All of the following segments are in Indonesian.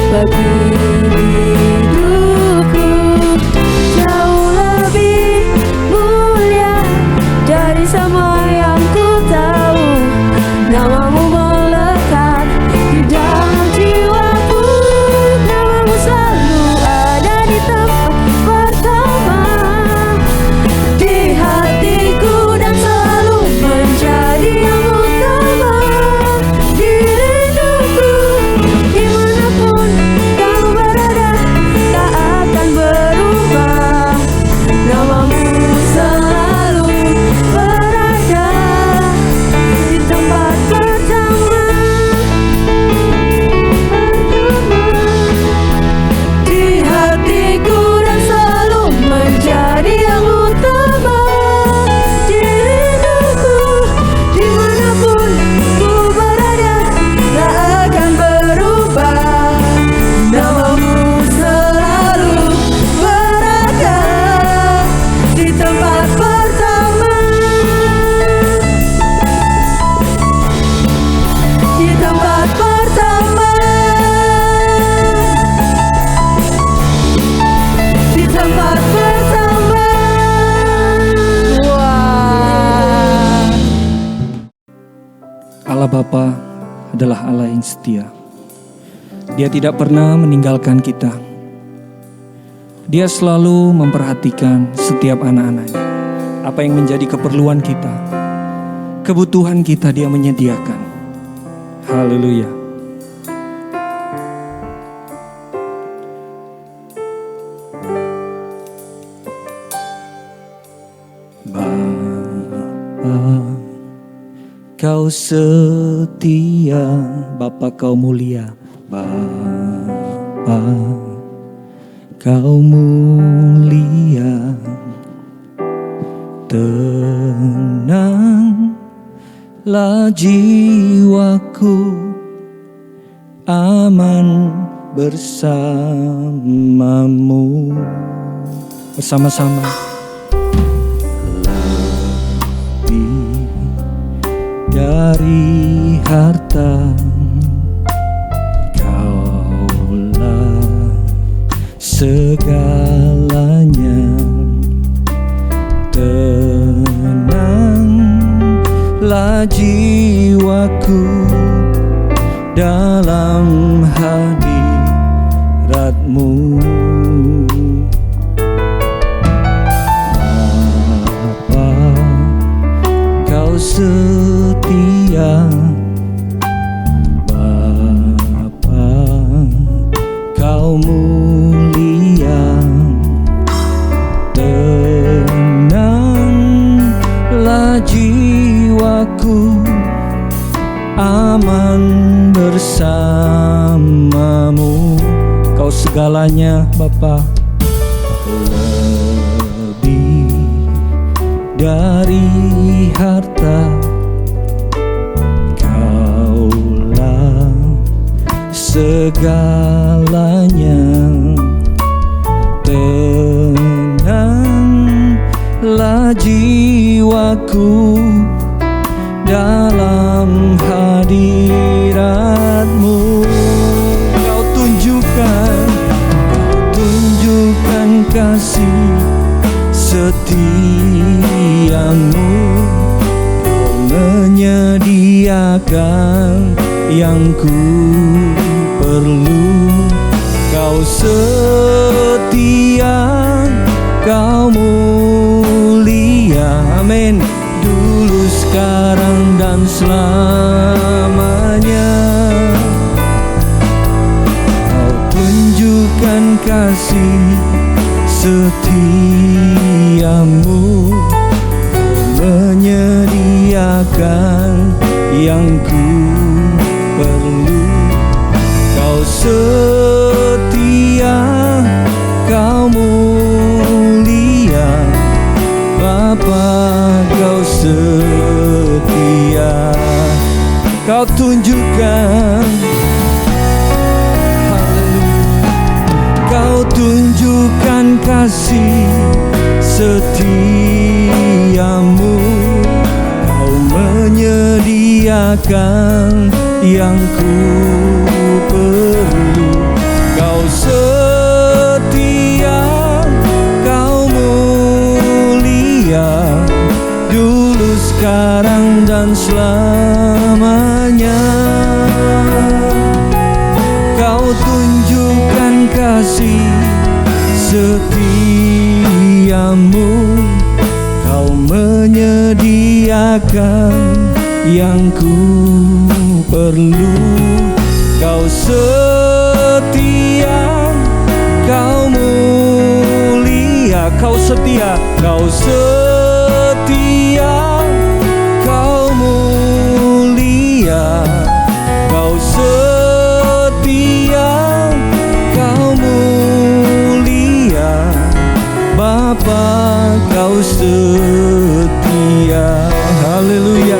bagi hidupku. Jauh lebih mulia dari semua yang ku tahu. Namamu melekat di dalam jiwaku. Namamu selalu ada di tempat pertama di hatiku, dan selalu menjadi yang utama di rinduku. Dimanapun kau berada, tak akan berubah. Namamu selalu berada di tempat pertama, di hatiku, dan selalu menjadi yang utama di rinduku. Dimanapun ku berada, tak akan berubah. Namamu selalu berada di tempat pertama, di tempat pertama, di tempat pertama. Wah. Allah Bapa adalah Allah yang setia. Dia tidak pernah meninggalkan kita. Dia selalu memperhatikan setiap anak-anaknya. Apa yang menjadi keperluan kita, kebutuhan kita, Dia menyediakan. Haleluya. Bapa, Kau setia, Bapa Kau mulia. Bapa, Kau mulia. Tenanglah jiwaku, aman bersamamu. Bersama-sama. Lebih dari harta, Kaulah segalanya. Tenanglah jiwaku dalam hadirat-Mu. Bapa, Kau setia. Bapa, Kau mulia. Tenanglah jiwaku, aman bersamamu. Kau segalanya Bapa. Lebih dari harta, Kaulah segalanya. Tenanglah jiwaku dalam hadirat-Mu. Kau tunjukkan kasih setiamu. Kau menyediakan yang ku perlu. Kau setia, Kau mulia. Amin. Dulu, sekarang, dan selamanya. Kau tunjukkan kasih setiamu. Kau menyediakan yang ku perlu. Kau setia, Kau mulia. Bapa, Kau setia. Kau tunjukkan, Kau tunjukkan kasih setiamu. Kau menyediakan yang ku perlu. tunjukkan kasih setiamu. Kau menyediakan yang ku perlu. Kau setia, kau mulia. Kau setia, kau setia, kau mulia. Kau setia, kau mulia. Bapa, kau setia. Haleluya.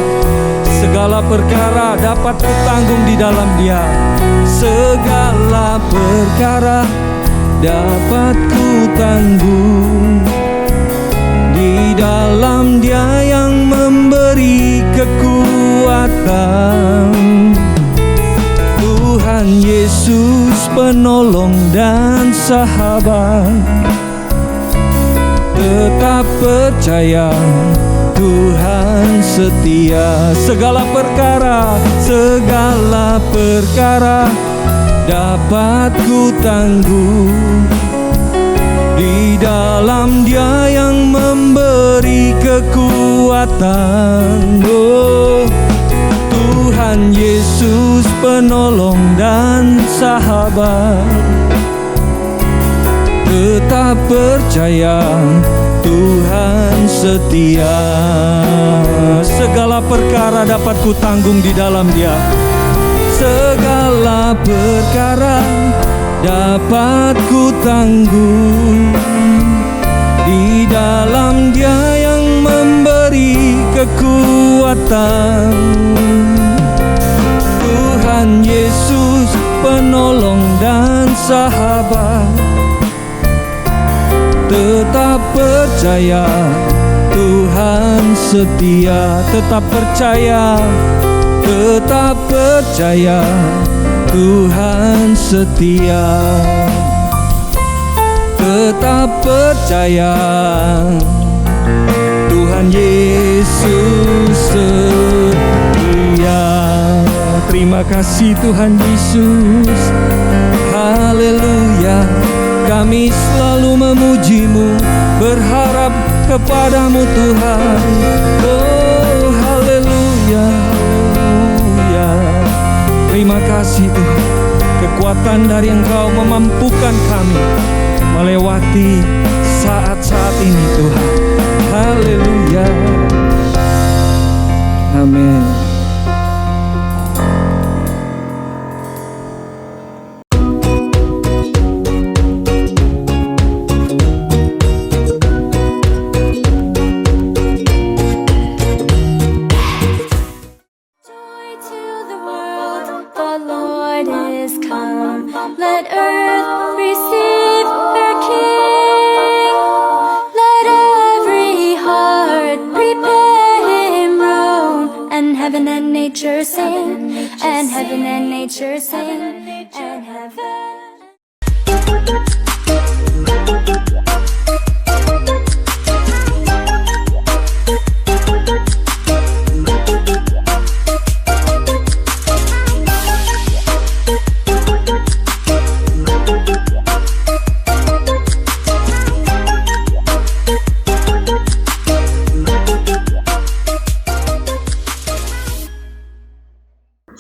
Segala perkara dapat kutanggung di dalam Dia. Segala perkara dapat kutanggung di dalam Dia yang memberi kekuatan. Tuhan Yesus penolong dan sahabat. Tetap percaya Tuhan setia. Segala perkara dapat ku tanggung di dalam Dia yang memberi kekuatan. Oh, Tuhan Yesus penolong dan sahabat. Tetap percaya Tuhan setia. Segala perkara dapat ku tanggung di dalam Dia. Segala perkara dapat ku tanggung di dalam Dia yang memberi kekuatan. Tuhan Yesus penolong dan sahabat. Tetap percaya Tuhan setia. Tetap percaya, tetap percaya Tuhan setia. Tetap percaya Tuhan Yesus setia. Terima kasih Tuhan Yesus. Haleluya. Kami selalu memuji-Mu, berharap kepadamu Tuhan. Oh haleluya, haleluya. Terima kasih Tuhan. Kekuatan dari Engkau memampukan kami melewati saat-saat ini Tuhan. Haleluya. Amin. Let earth receive her King. Let every heart prepare him room. And heaven and nature sing. And heaven and nature sing. And heaven.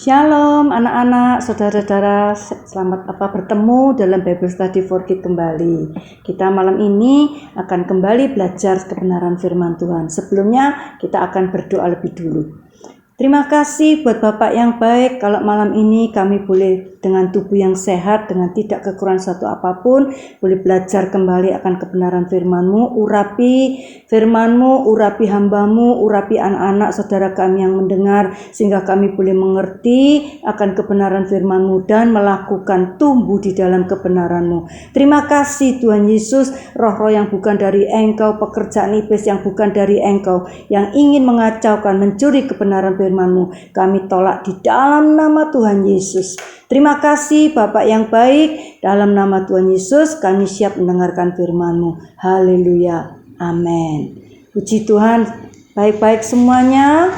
Shalom anak-anak, saudara-saudara, selamat bertemu dalam Bible Study for Kids kembali. Kita malam ini akan kembali belajar kebenaran firman Tuhan. Sebelumnya kita akan berdoa lebih dulu. Terima kasih buat Bapak yang baik, kalau malam ini kami boleh dengan tubuh yang sehat, dengan tidak kekurangan satu apapun, boleh belajar kembali akan kebenaran firman-Mu. Urapi firman-Mu, urapi hamba-Mu, urapi anak-anak saudara kami yang mendengar, sehingga kami boleh mengerti akan kebenaran firman-Mu dan melakukan tumbuh di dalam kebenaran-Mu. Terima kasih Tuhan Yesus, roh-roh yang bukan dari Engkau, pekerjaan iblis yang bukan dari Engkau, yang ingin mengacaukan, mencuri kebenaran firman-Mu, kami tolak di dalam nama Tuhan Yesus. Terima kasih Bapak yang baik, dalam nama Tuhan Yesus kami siap mendengarkan firman-Mu. Haleluya, amin. Puji Tuhan, Baik-baik semuanya.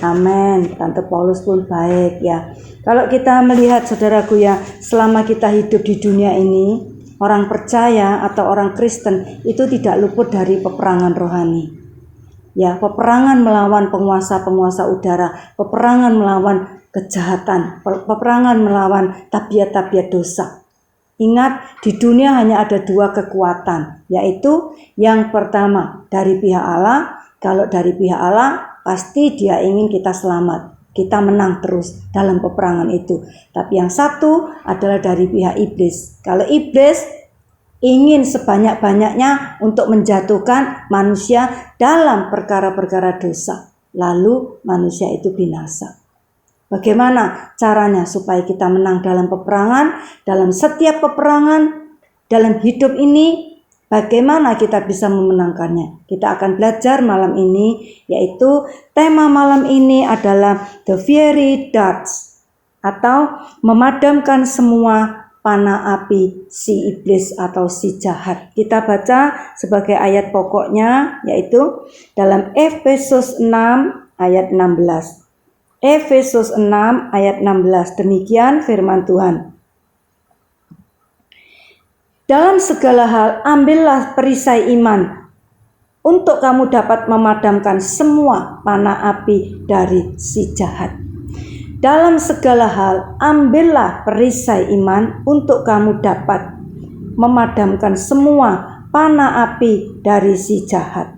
Amin. Tante Paulus pun baik ya. Kalau kita melihat saudaraku ya, selama kita hidup di dunia ini, orang percaya atau orang Kristen itu tidak luput dari peperangan rohani. Ya, peperangan melawan penguasa-penguasa udara, peperangan melawan kejahatan, peperangan melawan tabiat-tabiat dosa. Ingat, di dunia hanya ada dua kekuatan, yaitu yang pertama dari pihak Allah. Kalau dari pihak Allah, pasti Dia ingin kita selamat. Kita menang terus dalam peperangan itu. Tapi yang satu adalah dari pihak iblis. Kalau iblis ingin sebanyak-banyaknya untuk menjatuhkan manusia dalam perkara-perkara dosa, lalu manusia itu binasa. Bagaimana caranya supaya kita menang dalam peperangan, dalam setiap peperangan, dalam hidup ini, bagaimana kita bisa memenangkannya? Kita akan belajar malam ini, yaitu tema malam ini adalah The Fiery Darts, atau memadamkan semua panah api si iblis atau si jahat. Kita baca sebagai ayat pokoknya, yaitu dalam Efesus 6 ayat 16. Efesus 6 ayat 16, demikian firman Tuhan. Dalam segala hal ambillah perisai iman untuk kamu dapat memadamkan semua panah api dari si jahat. Dalam segala hal ambillah perisai iman untuk kamu dapat memadamkan semua panah api dari si jahat.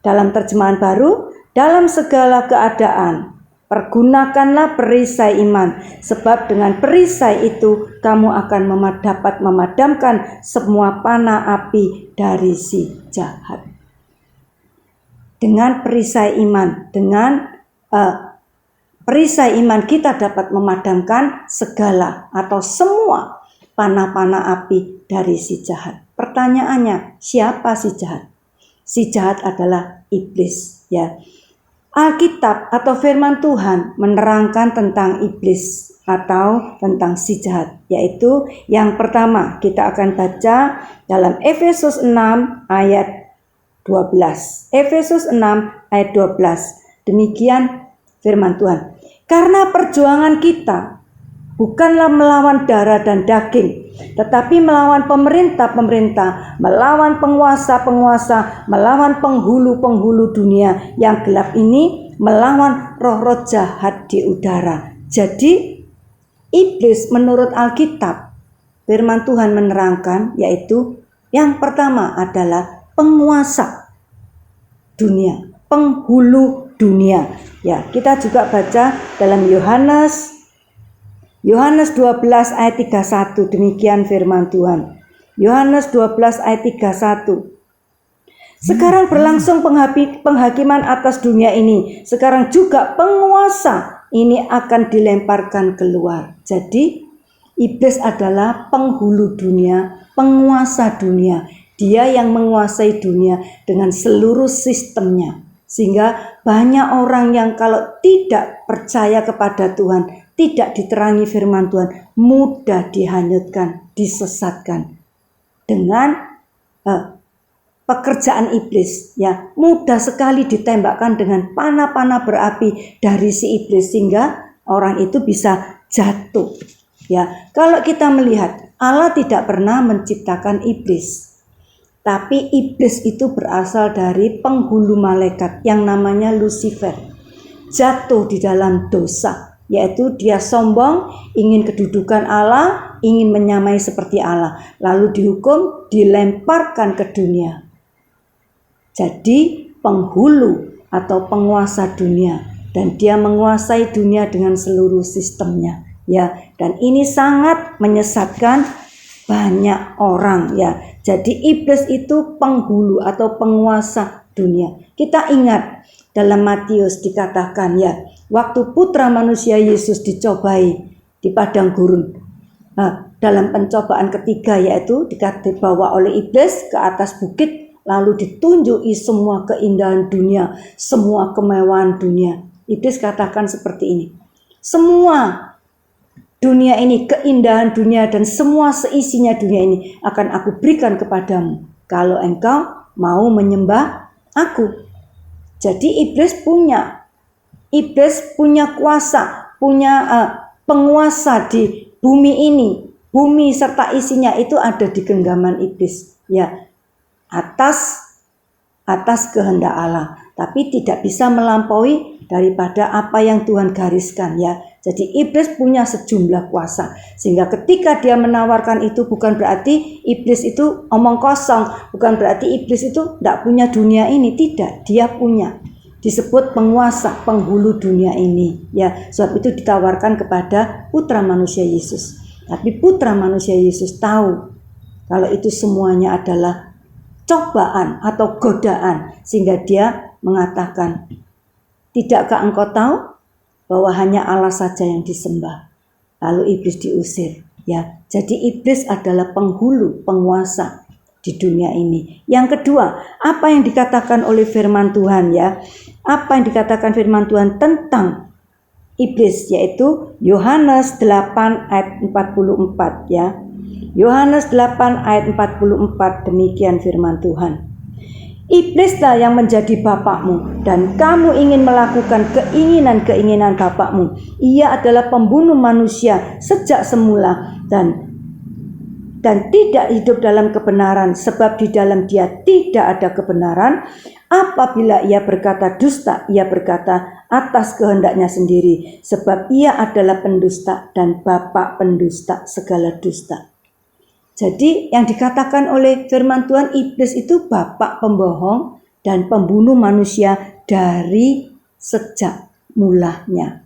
Dalam terjemahan baru, dalam segala keadaan pergunakanlah perisai iman, sebab dengan perisai itu kamu akan dapat memadamkan semua panah api dari si jahat. Dengan perisai iman, perisai iman kita dapat memadamkan segala atau semua panah-panah api dari si jahat. Pertanyaannya, siapa si jahat? Si jahat adalah iblis, ya. Alkitab atau firman Tuhan menerangkan tentang iblis atau tentang si jahat, yaitu yang pertama kita akan baca dalam Efesus 6 ayat 12. Efesus 6 ayat 12. Demikian firman Tuhan. Karena perjuangan kita bukanlah melawan darah dan daging, tetapi melawan pemerintah-pemerintah, melawan penguasa-penguasa, melawan penghulu-penghulu dunia yang gelap ini, melawan roh-roh jahat di udara. Jadi, iblis menurut Alkitab, firman Tuhan menerangkan, yaitu yang pertama adalah penguasa dunia, penghulu dunia. Ya, kita juga baca dalam Yohanes 12 ayat 31, demikian firman Tuhan. Yohanes 12 ayat 31. Sekarang berlangsung penghakiman atas dunia ini. Sekarang juga penguasa ini akan dilemparkan keluar. Jadi iblis adalah penghulu dunia, penguasa dunia. Dia yang menguasai dunia dengan seluruh sistemnya. Sehingga banyak orang yang kalau tidak percaya kepada Tuhan, tidak diterangi firman Tuhan, mudah dihanyutkan, disesatkan dengan pekerjaan iblis. Ya, mudah sekali ditembakkan dengan panah-panah berapi dari si iblis sehingga orang itu bisa jatuh. Ya, kalau kita melihat Allah tidak pernah menciptakan iblis. Tapi iblis itu berasal dari penghulu malaikat yang namanya Lucifer. Jatuh di dalam dosa, yaitu dia sombong, ingin kedudukan Allah, ingin menyamai seperti Allah. Lalu dihukum, dilemparkan ke dunia. Jadi penghulu atau penguasa dunia. Dan dia menguasai dunia dengan seluruh sistemnya. Ya, dan ini sangat menyesatkan banyak orang, ya. Jadi iblis itu penghulu atau penguasa dunia. Kita ingat dalam Matius dikatakan, ya, waktu putra manusia Yesus dicobai di padang gurun. Nah, dalam pencobaan ketiga yaitu dibawa oleh iblis ke atas bukit, lalu ditunjuki semua keindahan dunia, semua kemewahan dunia. Iblis katakan seperti ini. Semua dunia ini, keindahan dunia dan semua seisinya dunia ini akan aku berikan kepadamu kalau engkau mau menyembah aku. Jadi iblis punya kuasa, punya penguasa di bumi ini. Bumi serta isinya itu ada di genggaman iblis, ya, atas kehendak Allah, tapi tidak bisa melampaui daripada apa yang Tuhan gariskan, ya. Jadi iblis punya sejumlah kuasa, sehingga ketika dia menawarkan itu bukan berarti iblis itu omong kosong, bukan berarti iblis itu tidak punya dunia ini, tidak, dia punya. Disebut penguasa, penghulu dunia ini, ya. Sebab itu ditawarkan kepada putra manusia Yesus. Tapi putra manusia Yesus tahu kalau itu semuanya adalah cobaan atau godaan, sehingga dia mengatakan, tidakkah engkau tahu bahwa hanya Allah saja yang disembah? Lalu iblis diusir, ya. Jadi iblis adalah penghulu, penguasa di dunia ini. Yang kedua, apa yang dikatakan oleh firman Tuhan, ya? Apa yang dikatakan firman Tuhan tentang iblis, yaitu Yohanes 8 ayat 44, ya. Yohanes 8 ayat 44, demikian firman Tuhan. Iblislah yang menjadi bapakmu, dan kamu ingin melakukan keinginan-keinginan bapakmu. Ia adalah pembunuh manusia sejak semula dan tidak hidup dalam kebenaran, sebab di dalam dia tidak ada kebenaran. Apabila ia berkata dusta, ia berkata atas kehendaknya sendiri, sebab ia adalah pendusta dan bapak pendusta segala dusta. Jadi yang dikatakan oleh firman Tuhan, iblis itu bapak pembohong dan pembunuh manusia dari sejak mulanya.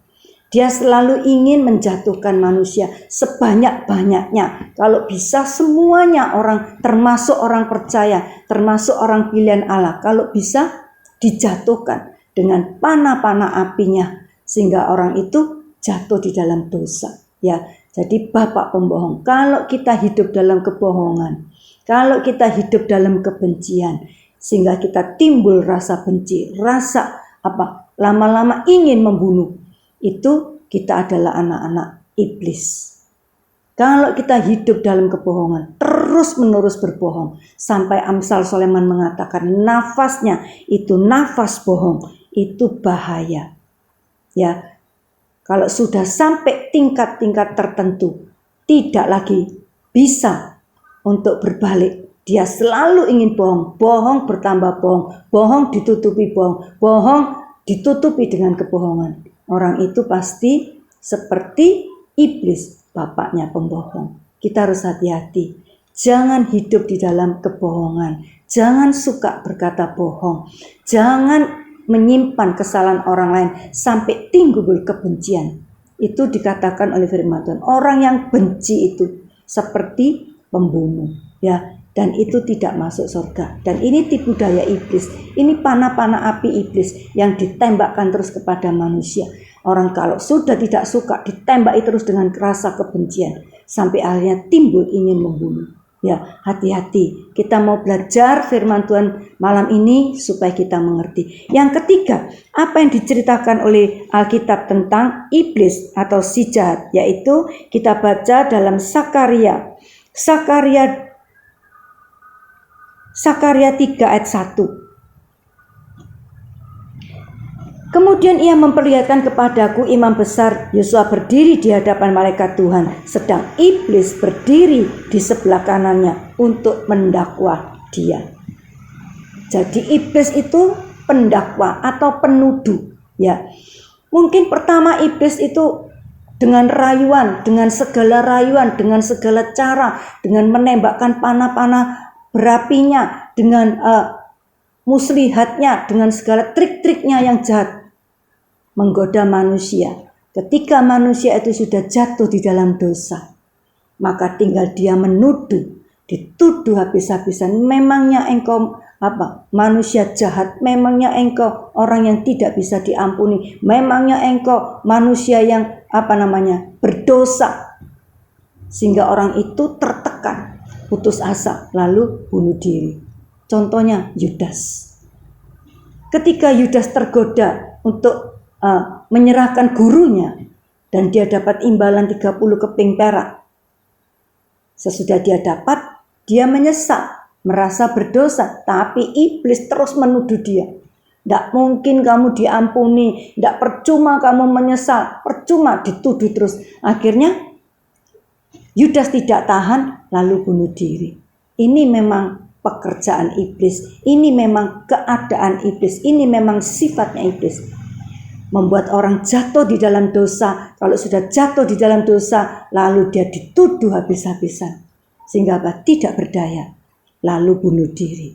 Dia selalu ingin menjatuhkan manusia sebanyak-banyaknya. Kalau bisa semuanya orang, termasuk orang percaya, termasuk orang pilihan Allah, kalau bisa dijatuhkan dengan panah-panah apinya, sehingga orang itu jatuh di dalam dosa, ya. Jadi bapak pembohong. Kalau kita hidup dalam kebohongan, kalau kita hidup dalam kebencian, sehingga kita timbul rasa benci, rasa lama-lama ingin membunuh, itu kita adalah anak-anak iblis. Kalau kita hidup dalam kebohongan, terus-menerus berbohong, sampai Amsal Sulaiman mengatakan nafasnya itu nafas bohong, itu bahaya, ya. Kalau sudah sampai tingkat-tingkat tertentu, tidak lagi bisa untuk berbalik. Dia selalu ingin bohong, bohong bertambah bohong, bohong ditutupi bohong, bohong ditutupi dengan kebohongan. Orang itu pasti seperti iblis, bapaknya pembohong. Kita harus hati-hati. Jangan hidup di dalam kebohongan. Jangan suka berkata bohong. Jangan menyimpan kesalahan orang lain sampai timbul kebencian. Itu dikatakan oleh firman Tuhan. Orang yang benci itu seperti pembunuh, ya. Dan itu tidak masuk surga. Dan ini tipu daya iblis. Ini panah-panah api iblis yang ditembakkan terus kepada manusia. Orang kalau sudah tidak suka, ditembaki terus dengan rasa kebencian, sampai akhirnya timbul ingin membunuh. Ya, hati-hati. Kita mau belajar firman Tuhan malam ini supaya kita mengerti. Yang ketiga, apa yang diceritakan oleh Alkitab tentang iblis atau si jahat, yaitu kita baca dalam Sakaria 3 ayat 1. Kemudian ia memperlihatkan kepadaku imam besar Yosua berdiri di hadapan malaikat Tuhan, sedang iblis berdiri di sebelah kanannya untuk mendakwa dia. Jadi iblis itu pendakwa atau penuduh, ya. Mungkin pertama iblis itu dengan rayuan, dengan segala rayuan, dengan segala cara, dengan menembakkan panah-panah berapinya, dengan muslihatnya, dengan segala trik-triknya yang jahat, menggoda manusia. Ketika manusia itu sudah jatuh di dalam dosa, maka tinggal dia menuduh, dituduh habis-habisan. Memangnya engkau manusia jahat, memangnya engkau orang yang tidak bisa diampuni, memangnya engkau manusia yang berdosa, sehingga orang itu tertekan, putus asa, lalu bunuh diri. Contohnya Yudas. Ketika Yudas tergoda untuk menyerahkan gurunya, dan dia dapat imbalan 30 keping perak. Sesudah dia dapat, dia menyesal. merasa berdosa, tapi iblis terus menuduh dia. Tidak mungkin kamu diampuni, tidak percuma kamu menyesal, percuma dituduh terus. Akhirnya Yudas tidak tahan lalu bunuh diri. Ini memang pekerjaan iblis, ini memang keadaan iblis, ini memang sifatnya iblis. Membuat orang jatuh di dalam dosa. Kalau sudah jatuh di dalam dosa, lalu dia dituduh habis-habisan. Sehingga tidak berdaya. Lalu bunuh diri.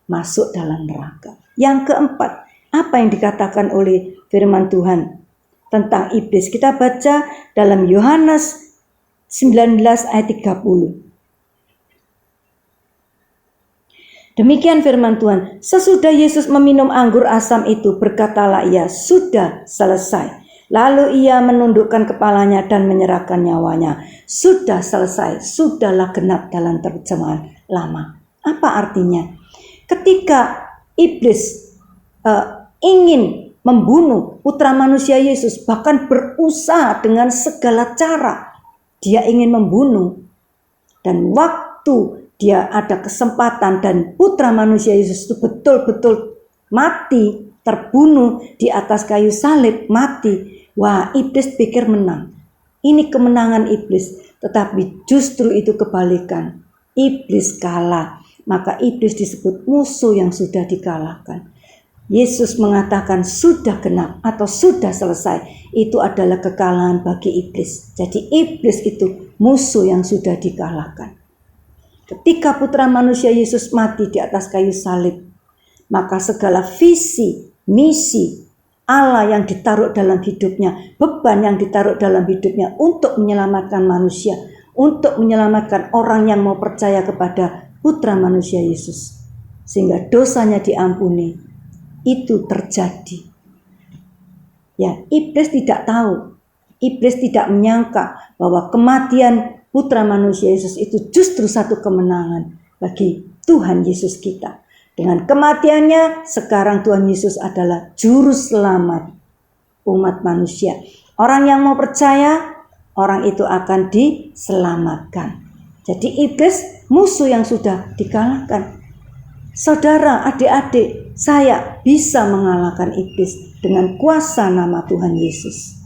Masuk dalam neraka. Yang keempat, apa yang dikatakan oleh firman Tuhan tentang iblis? Kita baca dalam Yohanes 19 ayat 30. Demikian firman Tuhan. Sesudah Yesus meminum anggur asam itu, berkatalah ia, sudah selesai. Lalu ia menundukkan kepalanya dan menyerahkan nyawanya. Sudah selesai, sudahlah genap dalam terjemahan lama. Apa artinya? Ketika iblis ingin membunuh putra manusia Yesus, bahkan berusaha dengan segala cara, dia ingin membunuh. Dan waktu dia ada kesempatan dan putra manusia Yesus itu betul-betul mati, terbunuh di atas kayu salib, mati. Wah, iblis pikir menang. Ini kemenangan iblis, tetapi justru itu kebalikan. Iblis kalah, maka iblis disebut musuh yang sudah dikalahkan. Yesus mengatakan sudah genap atau sudah selesai. Itu adalah kekalahan bagi iblis. Jadi iblis itu musuh yang sudah dikalahkan. Ketika putra manusia Yesus mati di atas kayu salib, maka segala visi, misi Allah yang ditaruh dalam hidupnya, beban yang ditaruh dalam hidupnya untuk menyelamatkan manusia, untuk menyelamatkan orang yang mau percaya kepada putra manusia Yesus, sehingga dosanya diampuni, itu terjadi. Ya, iblis tidak tahu, iblis tidak menyangka bahwa kematian putra manusia Yesus itu justru satu kemenangan bagi Tuhan Yesus kita. Dengan kematiannya, sekarang Tuhan Yesus adalah juru selamat umat manusia. Orang yang mau percaya, orang itu akan diselamatkan. Jadi iblis musuh yang sudah dikalahkan. Saudara, adik-adik, saya bisa mengalahkan iblis dengan kuasa nama Tuhan Yesus.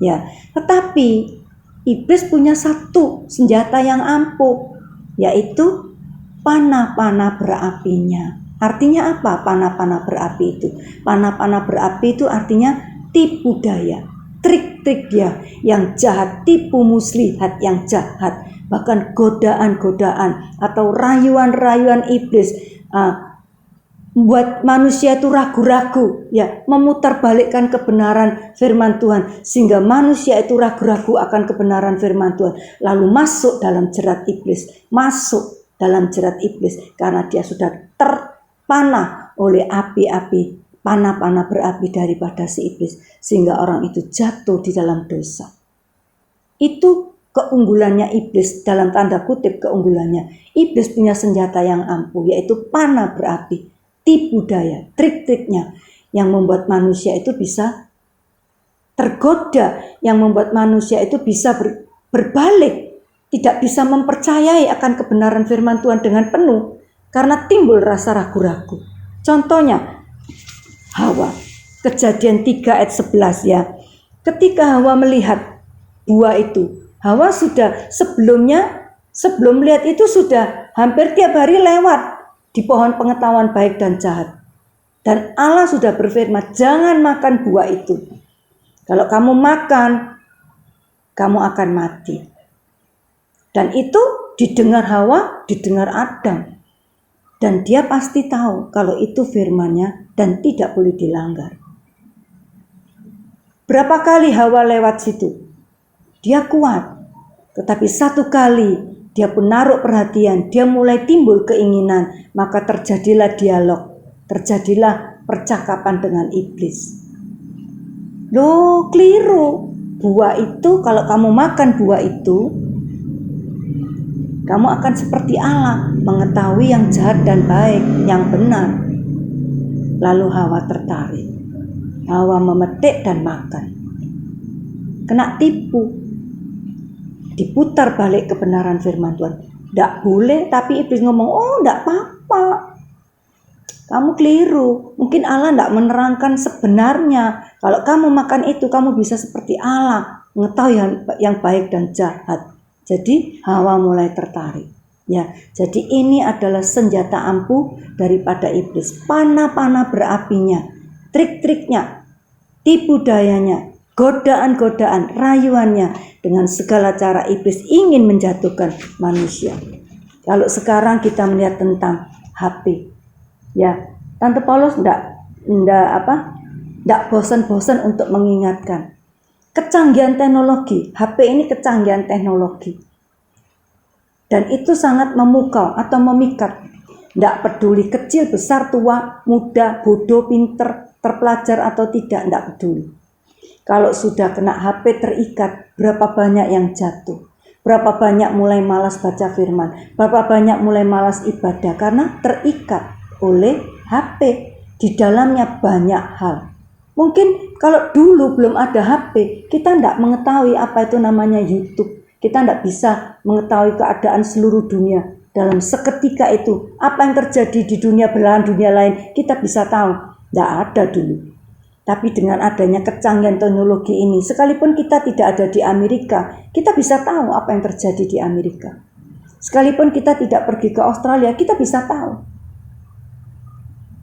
Ya, tetapi iblis punya satu senjata yang ampuh, yaitu panah-panah berapinya. Artinya apa panah-panah berapi itu? Panah-panah berapi itu artinya tipu daya, trik-trik dia yang jahat, tipu muslihat yang jahat, bahkan godaan-godaan atau rayuan-rayuan iblis buat manusia itu ragu-ragu, ya, memutarbalikkan kebenaran firman Tuhan sehingga manusia itu ragu-ragu akan kebenaran firman Tuhan, lalu masuk dalam jerat iblis, masuk dalam jerat iblis karena dia sudah terpanah oleh api-api, panah-panah berapi daripada si iblis, sehingga orang itu jatuh di dalam dosa. Itu keunggulannya iblis, dalam tanda kutip keunggulannya. Iblis punya senjata yang ampuh, yaitu panah berapi, tipu daya, trik-triknya yang membuat manusia itu bisa tergoda, yang membuat manusia itu bisa berbalik, tidak bisa mempercayai akan kebenaran firman Tuhan dengan penuh karena timbul rasa ragu-ragu. Contohnya Hawa, Kejadian 3 ayat 11 ya. Ketika Hawa melihat buah itu, Hawa sudah sebelum lihat itu sudah hampir tiap hari lewat di pohon pengetahuan baik dan jahat. Dan Allah sudah berfirman, jangan makan buah itu. Kalau kamu makan, kamu akan mati. Dan itu didengar Hawa, didengar Adam. Dan dia pasti tahu kalau itu firman-Nya dan tidak boleh dilanggar. Berapa kali Hawa lewat situ? Dia kuat. Tetapi satu kali dia pun naruh perhatian, dia mulai timbul keinginan, maka terjadilah dialog, terjadilah percakapan dengan iblis. Loh, keliru. Buah itu, kalau kamu makan buah itu, kamu akan seperti Allah, mengetahui yang jahat dan baik, yang benar. Lalu Hawa tertarik. Hawa memetik dan makan. Kena tipu. Diputar balik kebenaran firman Tuhan. Tidak boleh, tapi iblis ngomong, oh tidak apa-apa. Kamu keliru. Mungkin Allah tidak menerangkan sebenarnya. Kalau kamu makan itu, kamu bisa seperti Allah, mengetahui yang baik dan jahat. Jadi Hawa mulai tertarik. Ya, jadi ini adalah senjata ampuh daripada iblis. Panah-panah berapinya, trik-triknya, tipu dayanya, godaan-godaan, rayuannya, dengan segala cara iblis ingin menjatuhkan manusia. Kalau sekarang kita melihat tentang HP, ya, Tante Paulus enggak bosan-bosan untuk mengingatkan kecanggihan teknologi. HP ini kecanggihan teknologi, dan itu sangat memukau atau memikat. Tidak peduli kecil, besar, tua, muda, bodoh, pinter, terpelajar atau tidak peduli. Kalau sudah kena HP terikat, berapa banyak yang jatuh, berapa banyak mulai malas baca firman, berapa banyak mulai malas ibadah karena terikat oleh HP. Di dalamnya banyak hal. Mungkin kalau dulu belum ada HP, kita tidak mengetahui apa itu namanya YouTube. Kita tidak bisa mengetahui keadaan seluruh dunia. Dalam seketika itu, apa yang terjadi di dunia belahan dunia lain, kita bisa tahu. Tidak ada dulu. Tapi dengan adanya kecanggihan teknologi ini, sekalipun kita tidak ada di Amerika, kita bisa tahu apa yang terjadi di Amerika. Sekalipun kita tidak pergi ke Australia, kita bisa tahu.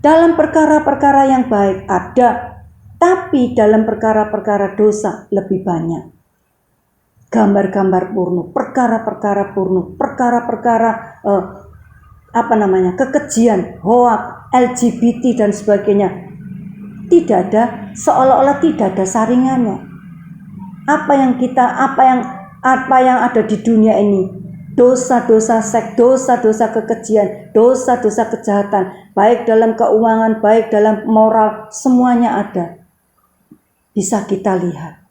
Dalam perkara-perkara yang baik ada, tapi dalam perkara-perkara dosa lebih banyak. Gambar-gambar porno, perkara-perkara porno, perkara-perkara kekejian, hoak, LGBT dan sebagainya. Tidak ada, seolah-olah tidak ada saringannya. Apa yang ada di dunia ini, dosa-dosa seks, dosa-dosa kekejian, dosa-dosa kejahatan, baik dalam keuangan, baik dalam moral, semuanya ada. Bisa kita lihat.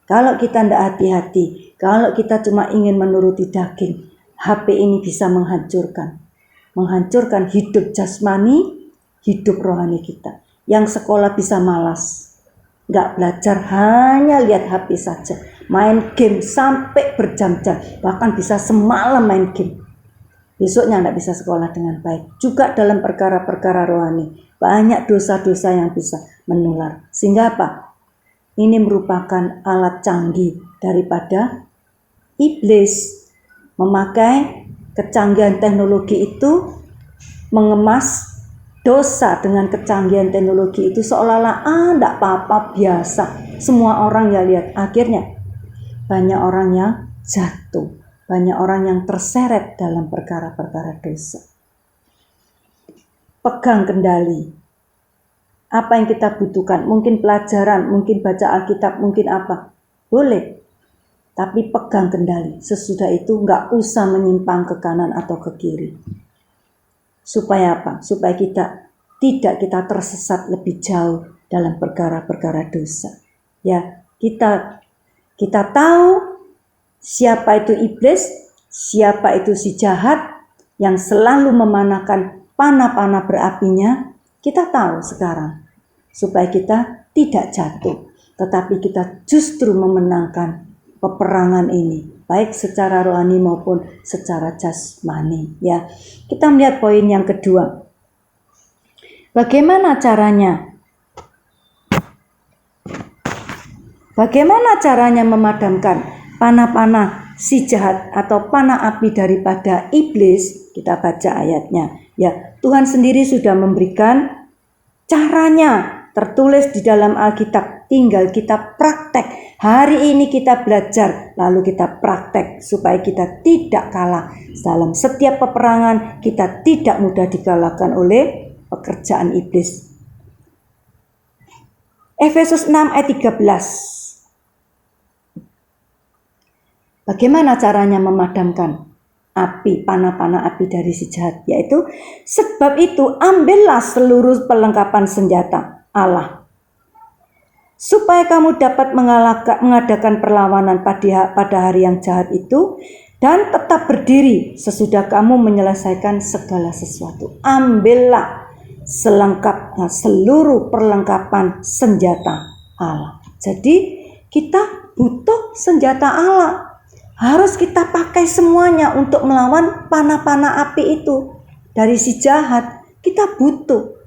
Kalau kita tidak hati-hati, kalau kita cuma ingin menuruti daging, HP ini bisa menghancurkan hidup jasmani, hidup rohani kita. Yang sekolah bisa malas, nggak belajar, hanya lihat HP saja, main game sampai berjam-jam, bahkan bisa semalam main game. Besoknya nggak bisa sekolah dengan baik. Juga dalam perkara-perkara rohani, banyak dosa-dosa yang bisa menular. Sehingga apa? Ini merupakan alat canggih daripada iblis, memakai kecanggihan teknologi itu, mengemas dosa dengan kecanggihan teknologi itu seolah-olah enggak apa-apa, biasa. Semua orang ya lihat. Akhirnya banyak orang yang jatuh, banyak orang yang terseret dalam perkara-perkara dosa. Pegang kendali. Apa yang kita butuhkan, mungkin pelajaran, mungkin baca Alkitab, mungkin apa, boleh. Tapi pegang kendali. Sesudah itu enggak usah menyimpang ke kanan atau ke kiri. Supaya apa? Supaya kita tersesat lebih jauh dalam perkara-perkara dosa. Ya, kita tahu siapa itu iblis, siapa itu si jahat yang selalu memanahkan panah-panah berapinya. Kita tahu sekarang, supaya kita tidak jatuh, tetapi kita justru memenangkan peperangan ini, baik secara rohani maupun secara jasmani. Ya, kita melihat poin yang kedua. Bagaimana caranya? Bagaimana caranya memadamkan panah-panah si jahat atau panah api daripada iblis? Kita baca ayatnya. Ya, Tuhan sendiri sudah memberikan caranya, tertulis di dalam Alkitab. Tinggal kita praktek. Hari ini kita belajar, lalu kita praktek supaya kita tidak kalah. Dalam setiap peperangan kita tidak mudah dikalahkan oleh pekerjaan iblis. Efesus 6 ayat 13. Bagaimana caranya memadamkan api, panah-panah api dari si jahat? Yaitu, sebab itu ambillah seluruh perlengkapan senjata Allah, supaya kamu dapat mengadakan perlawanan pada hari yang jahat itu, dan tetap berdiri sesudah kamu menyelesaikan segala sesuatu. Ambillah selengkapnya seluruh perlengkapan senjata Allah. Jadi kita butuh senjata Allah. Harus kita pakai semuanya untuk melawan panah-panah api itu dari si jahat. Kita butuh.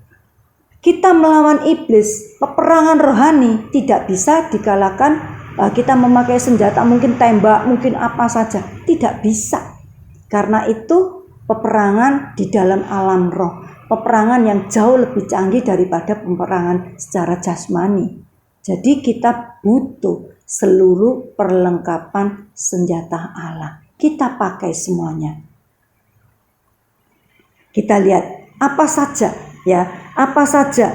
Kita melawan iblis, peperangan rohani tidak bisa dikalahkan. Kita memakai senjata, mungkin tembak, mungkin apa saja, tidak bisa. Karena itu peperangan di dalam alam roh, peperangan yang jauh lebih canggih daripada peperangan secara jasmani. Jadi kita butuh seluruh perlengkapan senjata Allah. Kita pakai semuanya. Kita lihat apa saja, ya. Apa saja,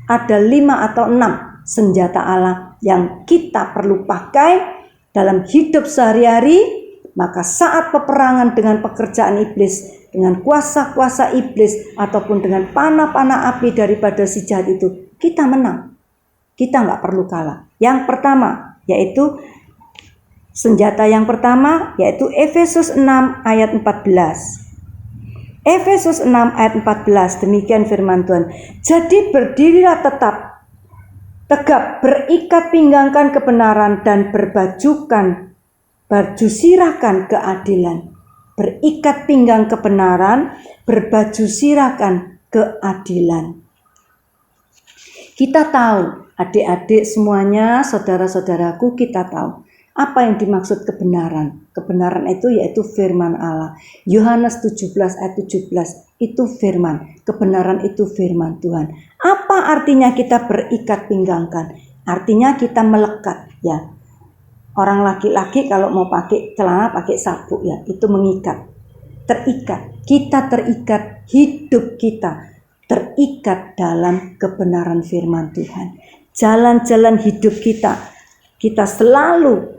ada 5 atau 6 senjata Allah yang kita perlu pakai dalam hidup sehari-hari. Maka saat peperangan dengan pekerjaan iblis, dengan kuasa-kuasa iblis, ataupun dengan panah-panah api daripada si jahat itu, kita menang. Kita nggak perlu kalah. Yang pertama, yaitu senjata yang pertama, yaitu Efesus 6 ayat 14. Efesus 6 ayat 14, demikian firman Tuhan. Jadi berdirilah tegap, berikat pinggangkan kebenaran dan baju sirahkan keadilan. Berikat pinggang kebenaran, berbaju sirahkan keadilan. Kita tahu, adik-adik semuanya, saudara-saudaraku, kita tahu apa yang dimaksud kebenaran. Kebenaran itu yaitu firman Allah. Yohanes 17 ayat 17 itu firman. Kebenaran itu firman Tuhan. Apa artinya kita berikat pinggangkan? Artinya kita melekat, ya. Orang laki-laki kalau mau pakai celana pakai sabuk, ya, itu mengikat. Terikat. Kita terikat, hidup kita terikat dalam kebenaran firman Tuhan. Jalan-jalan hidup kita selalu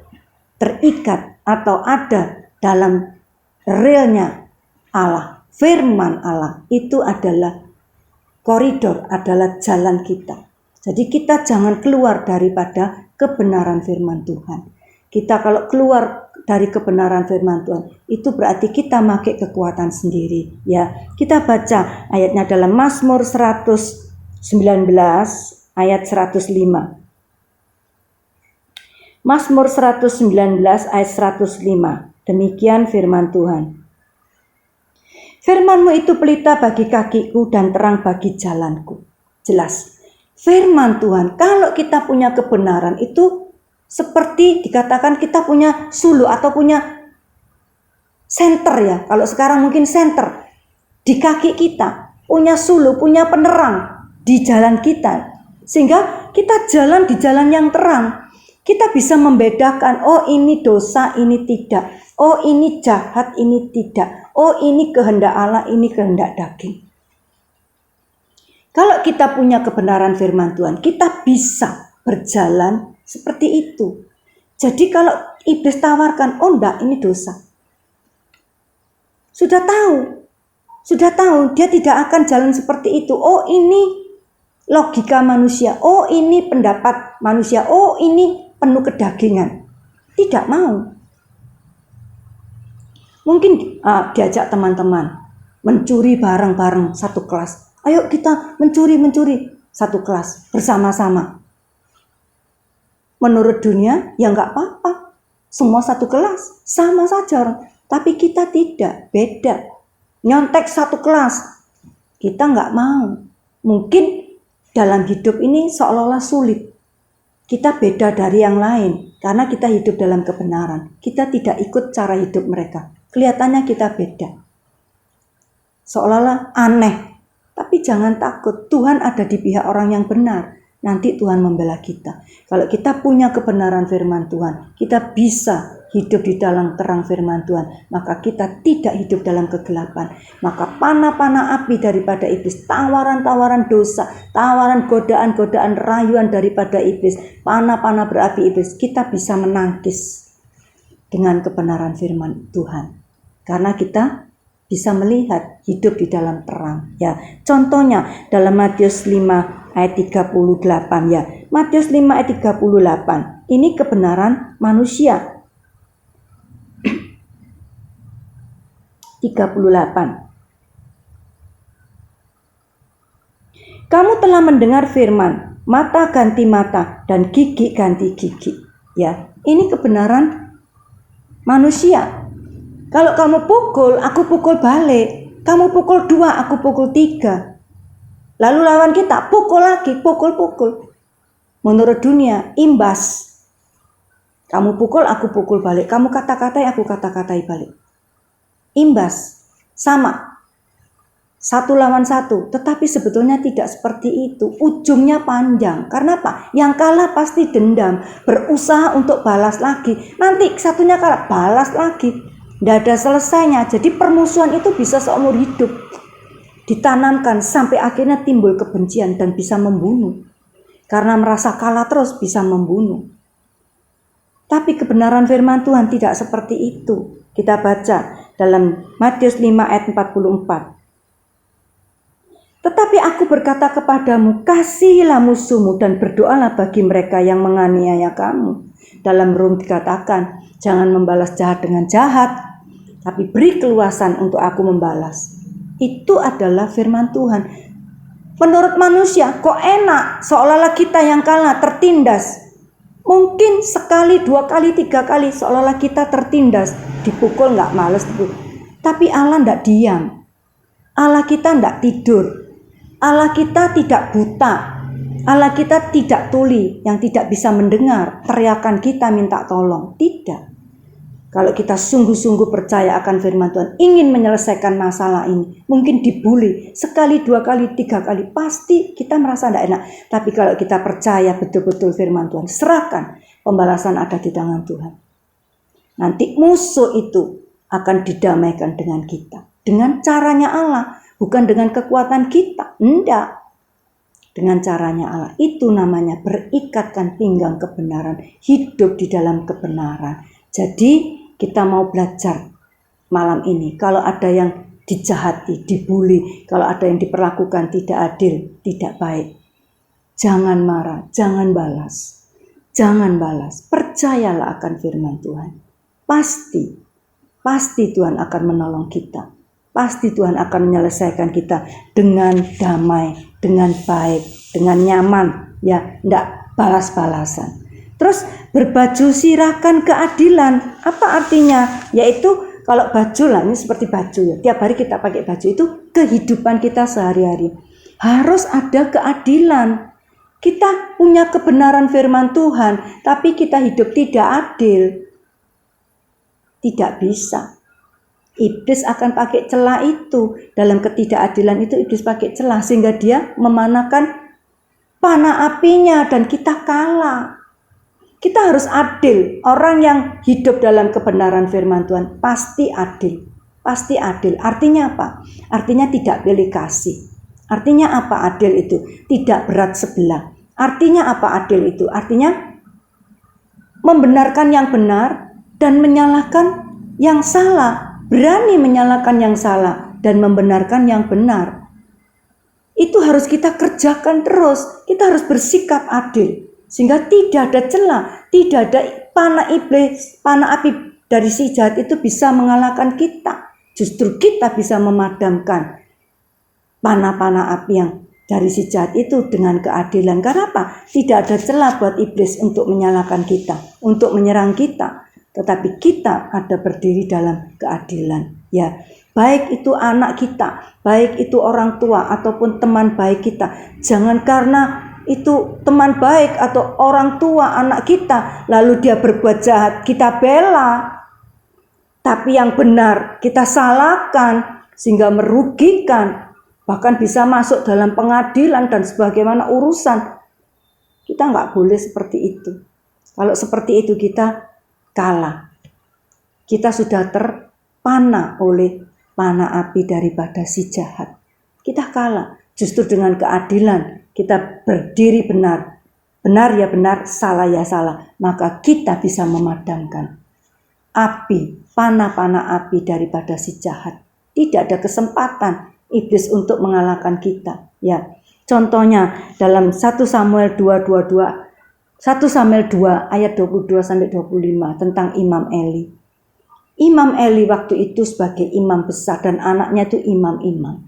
terikat atau ada dalam realnya Allah. Firman Allah itu adalah koridor, adalah jalan kita. Jadi kita jangan keluar daripada kebenaran firman Tuhan. Kita kalau keluar dari kebenaran firman Tuhan, itu berarti kita pakai kekuatan sendiri, ya. Kita baca ayatnya dalam Mazmur 119 ayat 105. Mazmur 119 ayat 105. Demikian firman Tuhan. Firman-Mu itu pelita bagi kakiku dan terang bagi jalanku. Jelas. Firman Tuhan, kalau kita punya kebenaran itu seperti dikatakan kita punya sulu atau punya senter, ya. Kalau sekarang mungkin senter di kaki kita, punya sulu, punya penerang di jalan kita. Sehingga kita jalan di jalan yang terang. Kita bisa membedakan, oh ini dosa, ini tidak. Oh ini jahat, ini tidak. Oh ini kehendak Allah, ini kehendak daging. Kalau kita punya kebenaran firman Tuhan, kita bisa berjalan seperti itu. Jadi kalau iblis tawarkan, oh enggak, ini dosa. Sudah tahu, dia tidak akan jalan seperti itu. Oh ini logika manusia, oh ini pendapat manusia, oh ini penuh kedagingan. Tidak mau. Mungkin diajak teman-teman mencuri bareng-bareng satu kelas. Ayo kita mencuri satu kelas bersama-sama. Menurut dunia ya nggak apa-apa. Semua satu kelas, sama saja orang. Tapi kita tidak, beda. Nyontek satu kelas. Kita nggak mau. Mungkin dalam hidup ini seolah-olah sulit. Kita beda dari yang lain karena kita hidup dalam kebenaran. Kita tidak ikut cara hidup mereka. Kelihatannya kita beda. Seolah-olah aneh. Tapi jangan takut, Tuhan ada di pihak orang yang benar. Nanti Tuhan membela kita. Kalau kita punya kebenaran firman Tuhan, kita bisa hidup di dalam terang firman Tuhan. Maka kita tidak hidup dalam kegelapan. Maka panah-panah api daripada iblis, tawaran-tawaran dosa, tawaran godaan-godaan rayuan daripada iblis, panah-panah berapi iblis, kita bisa menangkis dengan kebenaran firman Tuhan. Karena kita bisa melihat hidup di dalam terang, ya. Contohnya dalam Matius 5 ayat 38, ya. Matius 5 ayat 38. Ini kebenaran manusia. 38. Kamu telah mendengar firman, mata ganti mata dan gigi ganti gigi, ya. Ini kebenaran manusia. Kalau kamu pukul, aku pukul balik. Kamu pukul 2, aku pukul 3. Lalu lawan kita pukul lagi, pukul. Menurut dunia, imbas. Kamu pukul, aku pukul balik. Kamu kata-katai, aku kata-katai balik. Imbas, sama. 1 lawan 1. Tetapi sebetulnya tidak seperti itu. Ujungnya panjang. Karena apa? Yang kalah pasti dendam. Berusaha untuk balas lagi. Nanti satunya kalah, balas lagi. Tidak ada selesainya. Jadi permusuhan itu bisa seumur hidup. Ditanamkan sampai akhirnya timbul kebencian dan bisa membunuh. Karena merasa kalah terus bisa membunuh. Tapi kebenaran firman Tuhan tidak seperti itu. Kita baca dalam Matius 5 ayat 44. Tetapi aku berkata kepadamu, kasihilah musuhmu dan berdoalah bagi mereka yang menganiaya kamu. Dalam Rum dikatakan, jangan membalas jahat dengan jahat, tapi beri keluasan untuk aku membalas. Itu adalah firman Tuhan. Menurut manusia kok enak, seolah-olah kita yang kalah, tertindas. Mungkin sekali, 2 kali, 3 kali seolah-olah kita tertindas. Dipukul gak males. Tapi Allah gak diam. Allah kita gak tidur. Allah kita tidak buta. Allah kita tidak tuli yang tidak bisa mendengar teriakan kita minta tolong. Tidak. Kalau kita sungguh-sungguh percaya akan firman Tuhan, ingin menyelesaikan masalah ini, mungkin dibully sekali, 2 kali, 3 kali, pasti kita merasa tidak enak. Tapi kalau kita percaya betul-betul firman Tuhan, serahkan, pembalasan ada di tangan Tuhan. Nanti musuh itu akan didamaikan dengan kita. Dengan caranya Allah, bukan dengan kekuatan kita. Enggak. Dengan caranya Allah. Itu namanya berikatkan pinggang kebenaran, hidup di dalam kebenaran. Jadi kita mau belajar malam ini, kalau ada yang dijahati, dibully, kalau ada yang diperlakukan tidak adil, tidak baik, jangan marah, jangan balas. Jangan balas, percayalah akan firman Tuhan. Pasti Tuhan akan menolong kita. Pasti Tuhan akan menyelesaikan kita dengan damai, dengan baik, dengan nyaman, ya, enggak balas-balasan. Terus berbaju sirahkan keadilan. Apa artinya? Yaitu kalau baju lah, ini seperti baju ya. Tiap hari kita pakai baju, itu kehidupan kita sehari-hari. Harus ada keadilan. Kita punya kebenaran firman Tuhan, tapi kita hidup tidak adil. Tidak bisa. Iblis akan pakai celah itu. Dalam ketidakadilan itu iblis pakai celah sehingga dia memanahkan panah apinya dan kita kalah. Kita harus adil. Orang yang hidup dalam kebenaran firman Tuhan pasti adil. Pasti adil. Artinya apa? Artinya tidak pilih kasih. Artinya apa adil itu? Tidak berat sebelah. Artinya apa adil itu? Artinya membenarkan yang benar dan menyalahkan yang salah. Berani menyalahkan yang salah dan membenarkan yang benar. Itu harus kita kerjakan terus. Kita harus bersikap adil. Sehingga tidak ada celah, tidak ada panah iblis, panah api dari si jahat itu bisa mengalahkan kita. Justru kita bisa memadamkan panah-panah api yang dari si jahat itu dengan keadilan. Karena apa? Tidak ada celah buat iblis untuk menyalahkan kita, untuk menyerang kita. Tetapi kita ada berdiri dalam keadilan. Ya, baik itu anak kita, baik itu orang tua ataupun teman baik kita. Jangan karena itu teman baik atau orang tua anak kita lalu dia berbuat jahat kita bela, tapi yang benar kita salahkan sehingga merugikan, bahkan bisa masuk dalam pengadilan dan sebagaimana urusan. Kita nggak boleh seperti itu. Kalau seperti itu kita kalah. Kita sudah terpana oleh panah api daripada si jahat. Kita kalah. Justru dengan keadilan kita berdiri benar. Benar ya benar, salah ya salah. Maka kita bisa memadamkan api, panah-panah api daripada si jahat. Tidak ada kesempatan iblis untuk mengalahkan kita. Ya, contohnya dalam 1 Samuel 2 ayat 22 sampai 25 tentang Imam Eli. Imam Eli waktu itu sebagai imam besar dan anaknya itu imam-imam.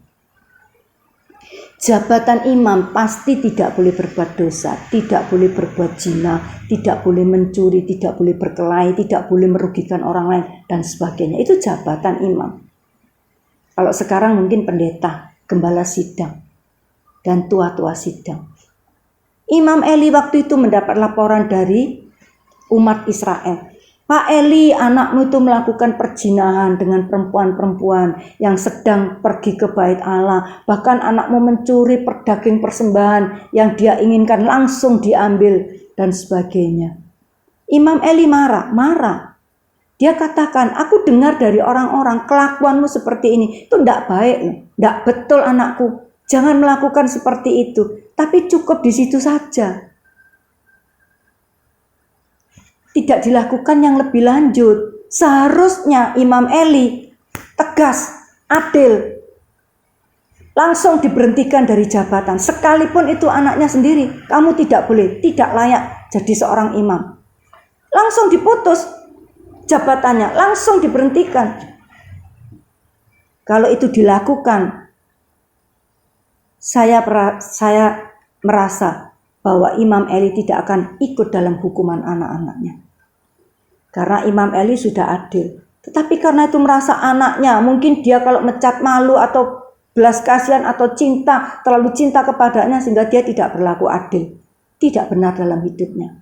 Jabatan imam pasti tidak boleh berbuat dosa, tidak boleh berbuat zina, tidak boleh mencuri, tidak boleh berkelahi, tidak boleh merugikan orang lain, dan sebagainya. Itu jabatan imam. Kalau sekarang mungkin pendeta, gembala sidang, dan tua-tua sidang. Imam Eli waktu itu mendapat laporan dari umat Israel. Pak Eli, anakmu itu melakukan perzinahan dengan perempuan-perempuan yang sedang pergi ke bait Allah. Bahkan anakmu mencuri daging persembahan yang dia inginkan langsung diambil dan sebagainya. Imam Eli marah. Dia katakan, aku dengar dari orang-orang kelakuanmu seperti ini. Itu tidak baik, tidak betul anakku. Jangan melakukan seperti itu. Tapi cukup di situ saja. Tidak dilakukan yang lebih lanjut. Seharusnya Imam Eli tegas, adil, langsung diberhentikan dari jabatan. Sekalipun itu anaknya sendiri, kamu tidak boleh, tidak layak jadi seorang imam. Langsung diputus jabatannya, langsung diberhentikan. Kalau itu dilakukan, saya merasa bahwa Imam Eli tidak akan ikut dalam hukuman anak-anaknya. Karena Imam Eli sudah adil. Tetapi karena itu merasa anaknya, mungkin dia kalau mecat malu atau belas kasihan atau cinta, terlalu cinta kepadanya sehingga dia tidak berlaku adil. Tidak benar dalam hidupnya.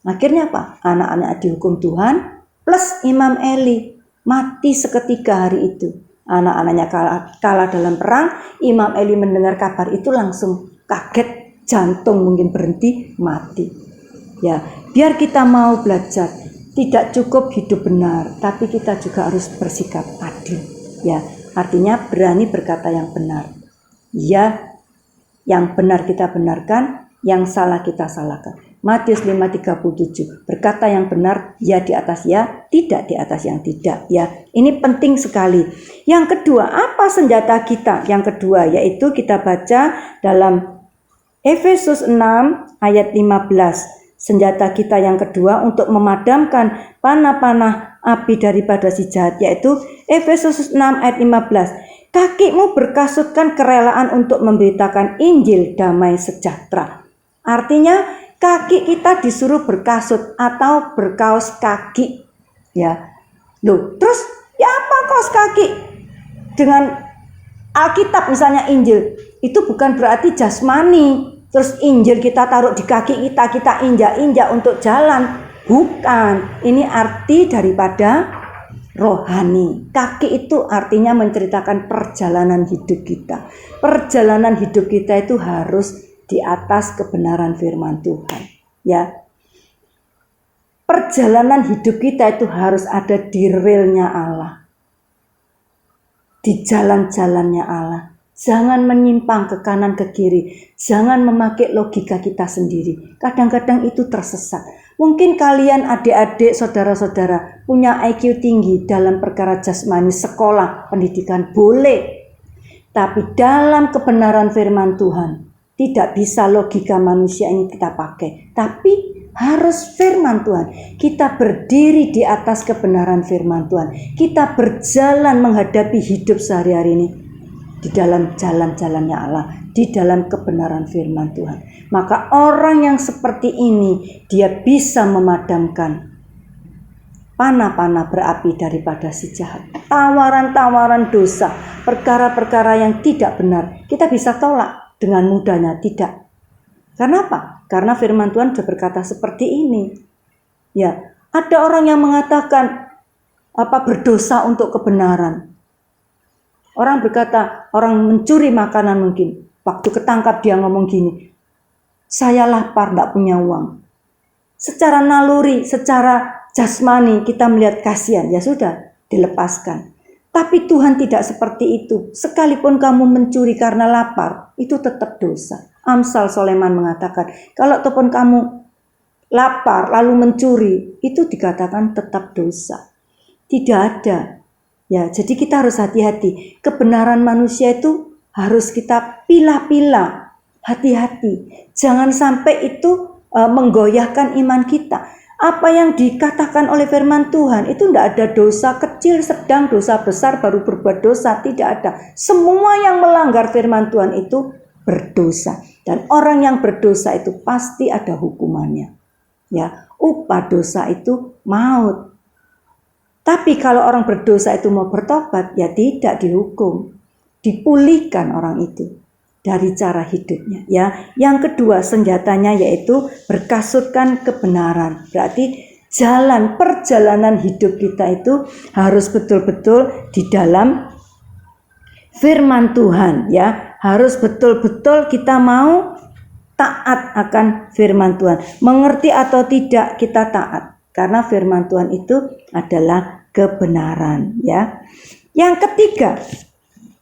Akhirnya apa? Anak-anak dihukum Tuhan plus Imam Eli mati seketika hari itu. Anak-anaknya kalah dalam perang. Imam Eli mendengar kabar itu langsung kaget, jantung mungkin berhenti, mati. Ya, biar kita mau belajar. Tidak cukup hidup benar, tapi kita juga harus bersikap adil. Ya, artinya berani berkata yang benar. Ya, yang benar kita benarkan, yang salah kita salahkan. Matius 5:37, berkata yang benar, ya di atas ya, tidak di atas yang tidak. Ya, ini penting sekali. Yang kedua, apa senjata kita? Yang kedua, yaitu kita baca dalam Efesus 6 ayat 15. Senjata kita yang kedua untuk memadamkan panah-panah api daripada si jahat, yaitu Efesus 6 ayat 15. Kakimu berkasutkan kerelaan untuk memberitakan Injil damai sejahtera. Artinya kaki kita disuruh berkasut atau berkaos kaki. Ya, loh, terus ya apa kaos kaki? Dengan Alkitab misalnya Injil, itu bukan berarti jasmani. Terus Injil kita taruh di kaki kita, kita injak-injak untuk jalan. Bukan, ini arti daripada rohani. Kaki itu artinya menceritakan perjalanan hidup kita. Perjalanan hidup kita itu harus di atas kebenaran firman Tuhan. Ya, perjalanan hidup kita itu harus ada di relnya Allah. Di jalan-jalannya Allah. Jangan menyimpang ke kanan ke kiri. Jangan memakai logika kita sendiri. Kadang-kadang itu tersesat. Mungkin kalian adik-adik, saudara-saudara punya IQ tinggi dalam perkara jasmani, sekolah, pendidikan, boleh. Tapi dalam kebenaran firman Tuhan, tidak bisa logika manusia ini kita pakai. Tapi harus firman Tuhan. Kita berdiri di atas kebenaran firman Tuhan. Kita berjalan menghadapi hidup sehari-hari ini di dalam jalan-jalannya Allah, di dalam kebenaran firman Tuhan. Maka orang yang seperti ini, dia bisa memadamkan panah-panah berapi daripada si jahat. Tawaran-tawaran dosa, perkara-perkara yang tidak benar, kita bisa tolak dengan mudahnya. Tidak. Karena apa? Karena firman Tuhan sudah berkata seperti ini. Ya, ada orang yang mengatakan berdosa untuk kebenaran. Orang berkata, orang mencuri makanan mungkin. Waktu ketangkap dia ngomong gini, saya lapar, tidak punya uang. Secara naluri, secara jasmani kita melihat kasihan, ya sudah, dilepaskan. Tapi Tuhan tidak seperti itu. Sekalipun kamu mencuri karena lapar, itu tetap dosa. Amsal Soleman mengatakan, kalau ataupun kamu lapar lalu mencuri, itu dikatakan tetap dosa. Tidak ada. Ya, jadi kita harus hati-hati. Kebenaran manusia itu harus kita pilah-pilah, hati-hati. Jangan sampai itu menggoyahkan iman kita. Apa yang dikatakan oleh firman Tuhan itu tidak ada dosa kecil, sedang, dosa besar, baru berbuat dosa. Tidak ada. Semua yang melanggar firman Tuhan itu berdosa. Dan orang yang berdosa itu pasti ada hukumannya. Ya, upah dosa itu maut. Tapi kalau orang berdosa itu mau bertobat, ya tidak dihukum. Dipulihkan orang itu dari cara hidupnya. Ya, yang kedua senjatanya yaitu berkasutkan kebenaran. Berarti perjalanan hidup kita itu harus betul-betul di dalam firman Tuhan, ya. Harus betul-betul kita mau taat akan firman Tuhan. Mengerti atau tidak kita taat, karena firman Tuhan itu adalah kebenaran, ya. Yang ketiga,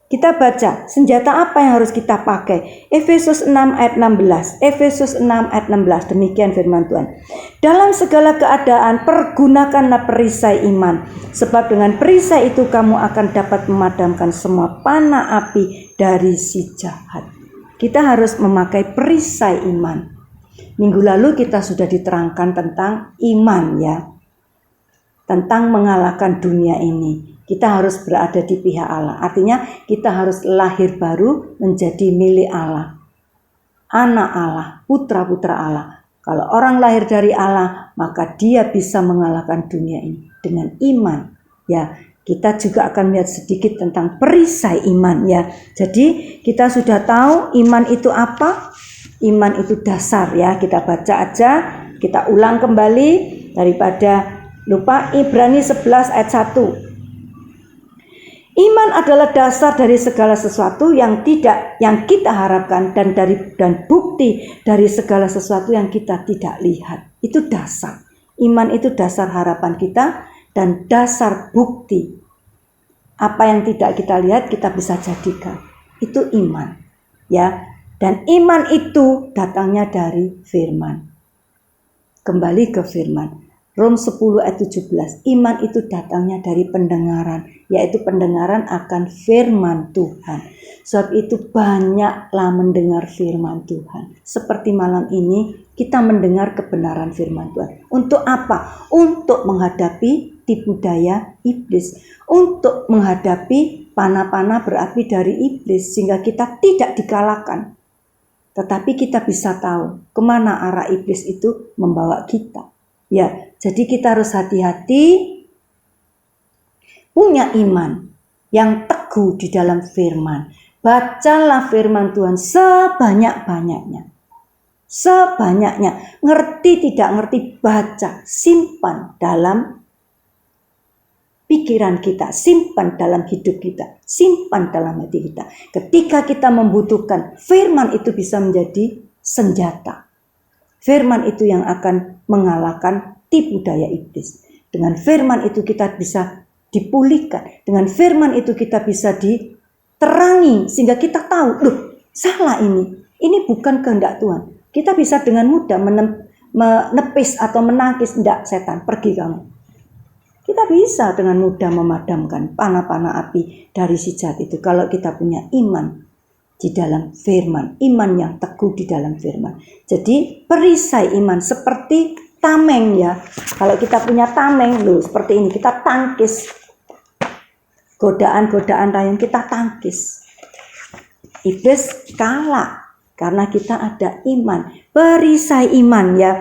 kita baca senjata apa yang harus kita pakai. Efesus 6 ayat 16. Efesus 6 ayat 16. Demikian firman Tuhan. Dalam segala keadaan pergunakanlah perisai iman, sebab dengan perisai itu kamu akan dapat memadamkan semua panah api dari si jahat. Kita harus memakai perisai iman. Minggu lalu kita sudah diterangkan tentang iman, ya. Tentang mengalahkan dunia ini. Kita harus berada di pihak Allah. Artinya kita harus lahir baru menjadi milik Allah. Anak Allah, putra-putra Allah. Kalau orang lahir dari Allah, maka dia bisa mengalahkan dunia ini dengan iman. Ya, kita juga akan melihat sedikit tentang perisai iman, ya. Jadi kita sudah tahu iman itu apa? Iman itu dasar, ya. Kita baca aja, kita ulang kembali daripada lupa. Ibrani 11 ayat 1. Iman adalah dasar dari segala sesuatu yang kita harapkan dan bukti dari segala sesuatu yang kita tidak lihat. Itu dasar. Iman itu dasar harapan kita dan dasar bukti. Apa yang tidak kita lihat kita bisa jadikan. Itu iman, ya. Dan iman itu datangnya dari firman. Kembali ke firman. Rom 10 ayat 17. Iman itu datangnya dari pendengaran, yaitu pendengaran akan firman Tuhan. Sebab itu banyaklah mendengar firman Tuhan. Seperti malam ini kita mendengar kebenaran firman Tuhan. Untuk apa? Untuk menghadapi tipu daya iblis. Untuk menghadapi panah-panah berapi dari iblis. Sehingga kita tidak dikalahkan. Tetapi kita bisa tahu kemana arah iblis itu membawa kita. Ya, jadi kita harus hati-hati punya iman yang teguh di dalam firman. Bacalah firman Tuhan sebanyak-banyaknya. Sebanyak-banyaknya. Ngerti tidak ngerti, baca. Simpan dalam pikiran kita. Simpan dalam hidup kita. Simpan dalam hati kita. Ketika kita membutuhkan, firman itu bisa menjadi senjata. Firman itu yang akan mengalahkan tipu daya iblis. Dengan firman itu kita bisa dipulihkan. Dengan firman itu kita bisa diterangi. Sehingga kita tahu, loh salah ini. Ini bukan kehendak Tuhan. Kita bisa dengan mudah menepis atau menangkis. Tidak, setan, pergi kamu. Kita bisa dengan mudah memadamkan panah-panah api dari si jahat itu. Kalau kita punya iman di dalam firman, iman yang teguh di dalam firman. Jadi perisai iman seperti tameng, ya. Kalau kita punya tameng loh seperti ini, kita tangkis godaan-godaan yang kita tangkis. Iblis kalah karena kita ada iman, perisai iman, ya.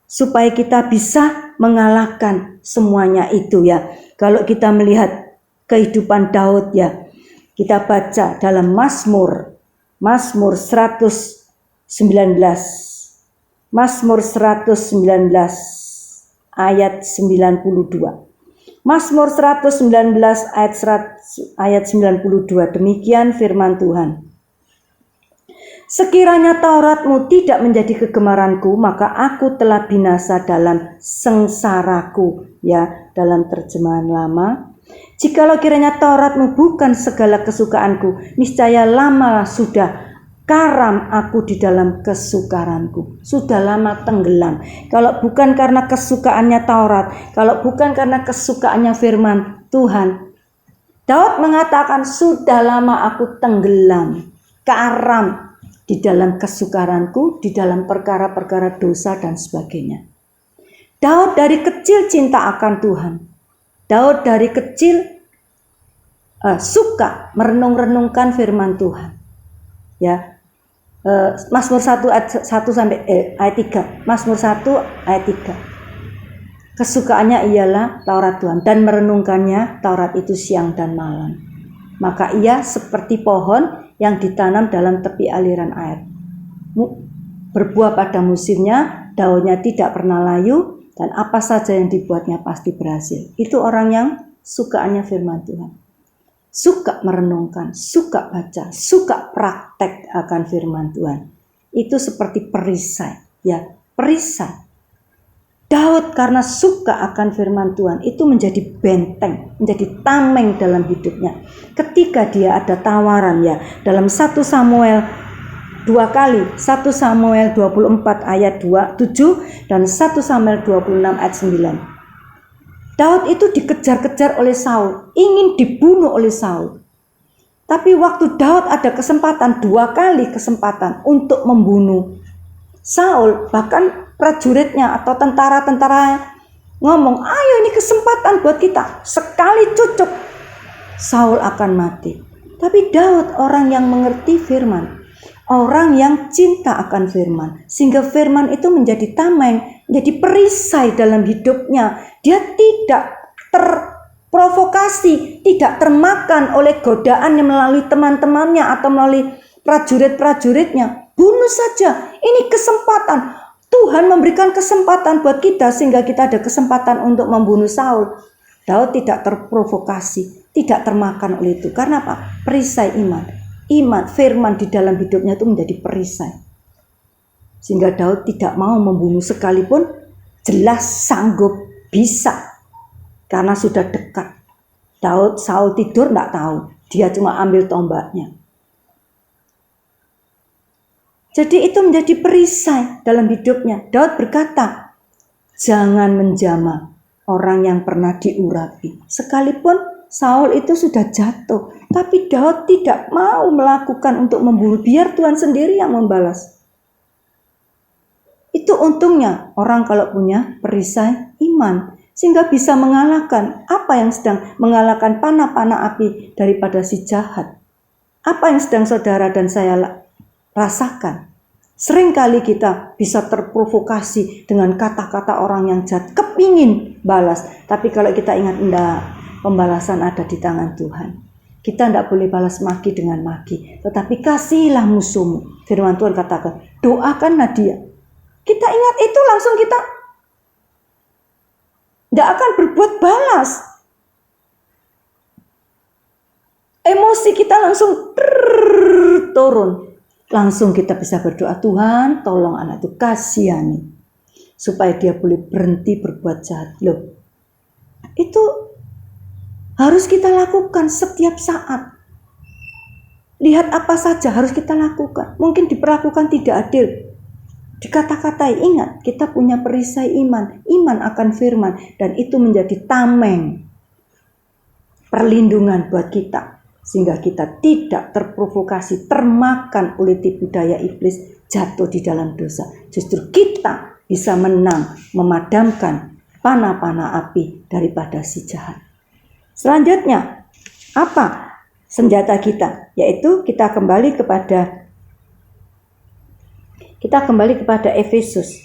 Supaya kita bisa mengalahkan semuanya itu, ya. Kalau kita melihat kehidupan Daud, ya. Kita baca dalam Mazmur 119. Mazmur 119 ayat 92. Mazmur 119 ayat 92. Demikian firman Tuhan. Sekiranya Tauratmu tidak menjadi kegemaranku, maka aku telah binasa dalam sengsaraku, ya, dalam terjemahan lama. Jikalau kiranya Tauratmu bukan segala kesukaanku, niscaya lama sudah karam aku di dalam kesukaranku. Sudah lama tenggelam. Kalau bukan karena kesukaannya Taurat, kalau bukan karena kesukaannya firman Tuhan, Daud mengatakan sudah lama aku tenggelam, karam di dalam kesukaranku, di dalam perkara-perkara dosa dan sebagainya. Daud dari kecil cinta akan Tuhan. Daud dari kecil suka merenung-renungkan firman Tuhan. Ya. Mazmur 1 ayat 3. Mazmur 1 ayat 3. Kesukaannya ialah Taurat Tuhan dan merenungkannya Taurat itu siang dan malam. Maka ia seperti pohon yang ditanam dalam tepi aliran air. Berbuah pada musimnya, daunnya tidak pernah layu, dan apa saja yang dibuatnya pasti berhasil. Itu orang yang sukaannya firman Tuhan. Suka merenungkan, suka baca, suka praktek akan firman Tuhan. Itu seperti perisai, ya, perisai. Daud karena suka akan firman Tuhan itu menjadi benteng, menjadi tameng dalam hidupnya. Ketika dia ada tawaran, ya, dalam 1 Samuel 2 kali, 1 Samuel 24 ayat 7 dan 1 Samuel 26 ayat 9. Daud itu dikejar-kejar oleh Saul, ingin dibunuh oleh Saul. Tapi waktu Daud ada kesempatan, 2 kali kesempatan untuk membunuh Saul, bahkan prajuritnya atau tentara-tentara ngomong, ayo ini kesempatan buat kita, sekali cucuk Saul akan mati. Tapi Daud orang yang mengerti firman, orang yang cinta akan firman, sehingga firman itu menjadi tameng, menjadi perisai dalam hidupnya. Dia tidak terprovokasi, tidak termakan oleh godaan yang melalui teman-temannya atau melalui prajurit-prajuritnya. Bunuh saja, ini kesempatan. Tuhan memberikan kesempatan buat kita sehingga kita ada kesempatan untuk membunuh Saul. Daud tidak terprovokasi, tidak termakan oleh itu. Karena apa? Perisai iman. Iman, firman di dalam hidupnya itu menjadi perisai. Sehingga Daud tidak mau membunuh sekalipun, jelas sanggup, bisa. Karena sudah dekat. Saul tidur tidak tahu. Dia cuma ambil tombaknya. Jadi itu menjadi perisai dalam hidupnya. Daud berkata, jangan menjamah orang yang pernah diurapi. Sekalipun Saul itu sudah jatuh, tapi Daud tidak mau melakukan untuk membunuh, biar Tuhan sendiri yang membalas. Itu untungnya orang kalau punya perisai iman, sehingga bisa mengalahkan apa yang sedang mengalahkan panah-panah api daripada si jahat. Apa yang sedang saudara dan saya rasakan. Seringkali kita bisa terprovokasi dengan kata-kata orang yang jahat, kepingin balas. Tapi kalau kita ingat, enggak, pembalasan ada di tangan Tuhan. Kita tidak boleh balas maki dengan maki, tetapi kasihilah musuhmu. Firman Tuhan katakan, doakanlah dia. Kita ingat itu, langsung kita tidak akan berbuat balas. Emosi kita langsung turun. Langsung kita bisa berdoa, Tuhan tolong anak itu, kasihani. Supaya dia boleh berhenti berbuat jahat. Loh, itu harus kita lakukan setiap saat. Lihat apa saja harus kita lakukan. Mungkin diperlakukan tidak adil, dikata-katai. Ingat, kita punya perisai iman. Iman akan firman. Dan itu menjadi tameng, perlindungan buat kita. Sehingga kita tidak terprovokasi, termakan oleh tipu daya iblis, jatuh di dalam dosa. Justru kita bisa menang, memadamkan panah-panah api daripada si jahat. Selanjutnya, apa senjata kita? Yaitu kita kembali kepada Efesus.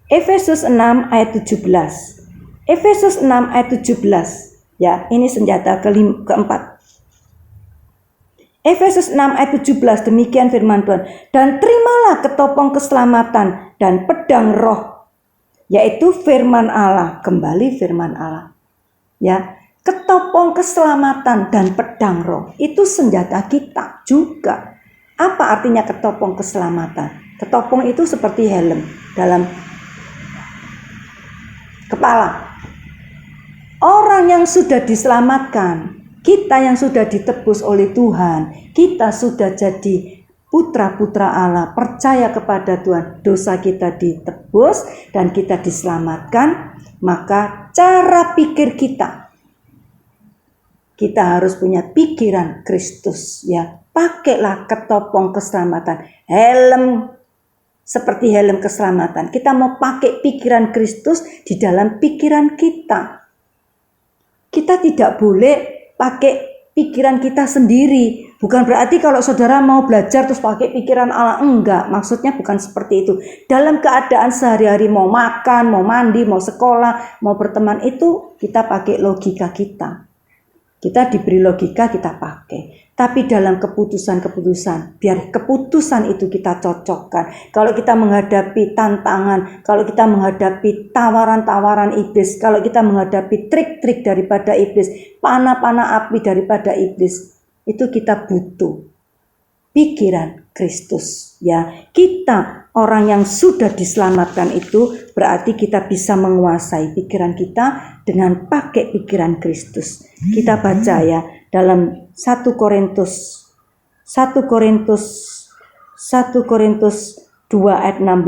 Efesus 6 ayat 17. Efesus 6 ayat 17. Ya, ini senjata keempat. Efesus 6 ayat 17, demikian firman Tuhan. Dan terimalah ketopong keselamatan dan pedang roh, yaitu firman Allah. Kembali firman Allah. Ya, ketopong keselamatan dan pedang roh itu senjata kita juga. Apa artinya ketopong keselamatan? Ketopong itu seperti helm dalam kepala. Orang yang sudah diselamatkan, kita yang sudah ditebus oleh Tuhan, kita sudah jadi putra-putra Allah, percaya kepada Tuhan, dosa kita ditebus dan kita diselamatkan, maka cara pikir kita harus punya pikiran Kristus, ya. Pakailah ketopong keselamatan, helm seperti helm keselamatan. Kita mau pakai pikiran Kristus di dalam pikiran kita. Kita tidak boleh pakai pikiran kita sendiri. Bukan berarti kalau saudara mau belajar terus pakai pikiran Allah, enggak. Maksudnya bukan seperti itu. Dalam keadaan sehari-hari mau makan, mau mandi, mau sekolah, mau berteman, itu kita pakai logika kita. Kita diberi logika, kita pakai. Tapi dalam keputusan-keputusan, biar keputusan itu kita cocokkan. Kalau kita menghadapi tantangan, kalau kita menghadapi tawaran-tawaran iblis, kalau kita menghadapi trik-trik daripada iblis, panah-panah api daripada iblis, itu kita butuh pikiran Kristus. Ya, kita orang yang sudah diselamatkan itu berarti kita bisa menguasai pikiran kita dengan pakai pikiran Kristus. Kita baca ya dalam 1 Korintus 2 ayat 16.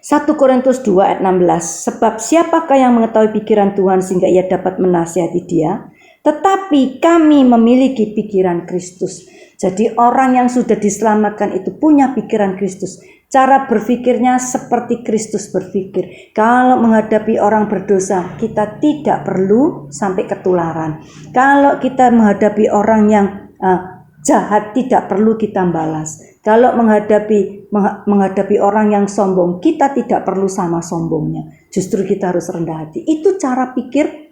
1 Korintus 2 ayat 16. Sebab siapakah yang mengetahui pikiran Tuhan sehingga ia dapat menasihati dia? Tetapi kami memiliki pikiran Kristus. Jadi orang yang sudah diselamatkan itu punya pikiran Kristus. Cara berpikirnya seperti Kristus berpikir. Kalau menghadapi orang berdosa, kita tidak perlu sampai ketularan. Kalau kita menghadapi orang yang jahat, tidak perlu kita balas. Kalau menghadapi orang yang sombong, kita tidak perlu sama sombongnya. Justru kita harus rendah hati. Itu cara pikir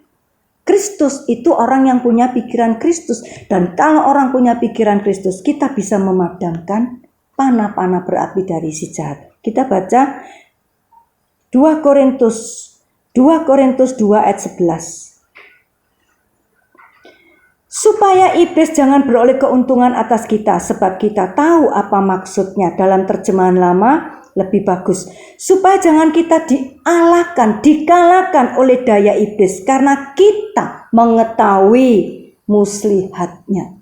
Kristus, itu orang yang punya pikiran Kristus. Dan kalau orang punya pikiran Kristus, kita bisa memadamkan panah-panah berapi dari si jahat. Kita baca 2 Korintus 2 ayat 11. Supaya iblis jangan beroleh keuntungan atas kita, sebab kita tahu apa maksudnya. Dalam terjemahan lama lebih bagus. Supaya jangan kita dikalahkan oleh daya iblis, karena kita mengetahui muslihatnya.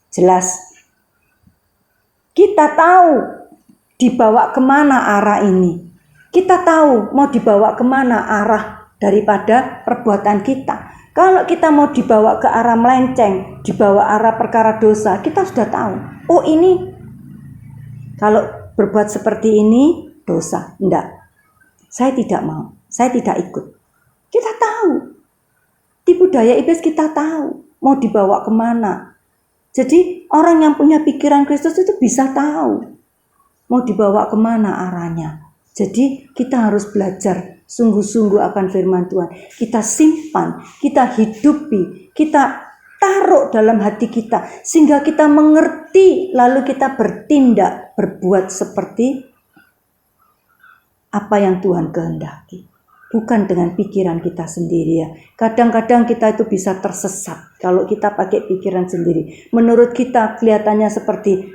Jelas. Kita tahu dibawa kemana arah ini. Kita tahu mau dibawa kemana arah daripada perbuatan kita. Kalau kita mau dibawa ke arah melenceng, dibawa arah perkara dosa, kita sudah tahu. Oh, ini kalau berbuat seperti ini dosa. Enggak. Saya tidak mau. Saya tidak ikut. Kita tahu. Tipu daya iblis kita tahu. Mau dibawa kemana. Jadi orang yang punya pikiran Kristus itu bisa tahu. Mau dibawa kemana arahnya. Jadi kita harus belajar sungguh-sungguh akan firman Tuhan. Kita simpan, kita hidupi, kita taruh dalam hati kita. Sehingga kita mengerti, lalu kita bertindak, berbuat seperti apa yang Tuhan kehendaki. Bukan dengan pikiran kita sendiri ya. Kadang-kadang kita itu bisa tersesat kalau kita pakai pikiran sendiri. Menurut kita kelihatannya seperti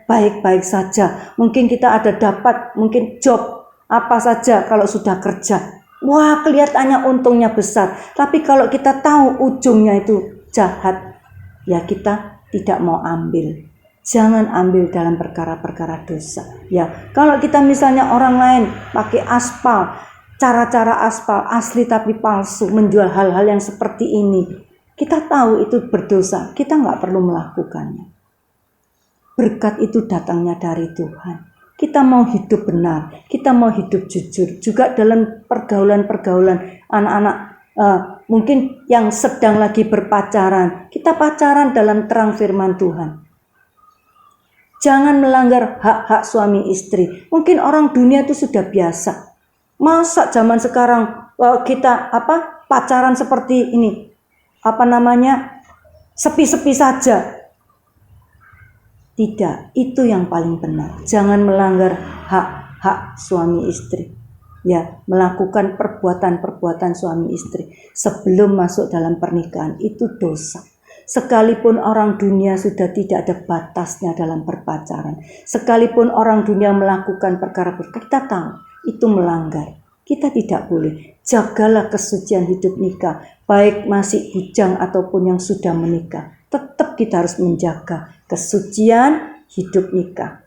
baik-baik saja. Mungkin kita ada dapat, mungkin job apa saja kalau sudah kerja. Wah, kelihatannya untungnya besar. Tapi kalau kita tahu ujungnya itu jahat, ya kita tidak mau ambil. Jangan ambil dalam perkara-perkara dosa. Ya, kalau kita misalnya orang lain pakai aspal, cara-cara aspal asli tapi palsu, menjual hal-hal yang seperti ini, kita tahu itu berdosa, kita nggak perlu melakukannya. Berkat itu datangnya dari Tuhan. Kita mau hidup benar, kita mau hidup jujur. Juga dalam pergaulan-pergaulan anak-anak mungkin yang sedang lagi berpacaran, kita pacaran dalam terang firman Tuhan. Jangan melanggar hak-hak suami istri. Mungkin orang dunia itu sudah biasa. Masa zaman sekarang kita pacaran seperti ini, sepi-sepi saja. Tidak, itu yang paling benar. Jangan melanggar hak-hak suami istri. Ya, melakukan perbuatan-perbuatan suami istri sebelum masuk dalam pernikahan itu dosa. Sekalipun orang dunia sudah tidak ada batasnya dalam berpacaran, sekalipun orang dunia melakukan perkara kita tahu itu melanggar. Kita tidak boleh. Jagalah kesucian hidup nikah, baik masih bujang ataupun yang sudah menikah. Tetap kita harus menjaga kesucian hidup nikah.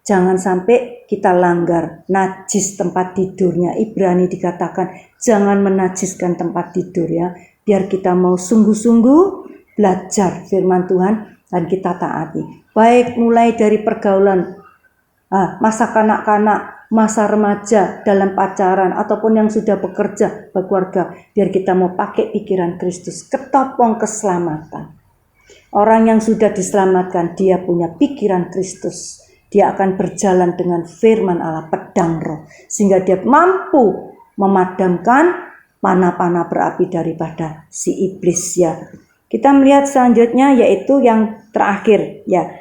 Jangan sampai kita langgar, najis tempat tidurnya. Ibrani dikatakan jangan menajiskan tempat tidur ya. Biar kita mau sungguh-sungguh belajar firman Tuhan dan kita taati. Baik mulai dari pergaulan masa kanak-kanak masa remaja, dalam pacaran, ataupun yang sudah bekerja, berkeluarga, biar kita mau pakai pikiran Kristus, ketopong keselamatan. Orang yang sudah diselamatkan, dia punya pikiran Kristus. Dia akan berjalan dengan firman Allah, pedang roh, sehingga dia mampu memadamkan panah-panah berapi daripada si iblis ya. Kita melihat selanjutnya yaitu yang terakhir ya.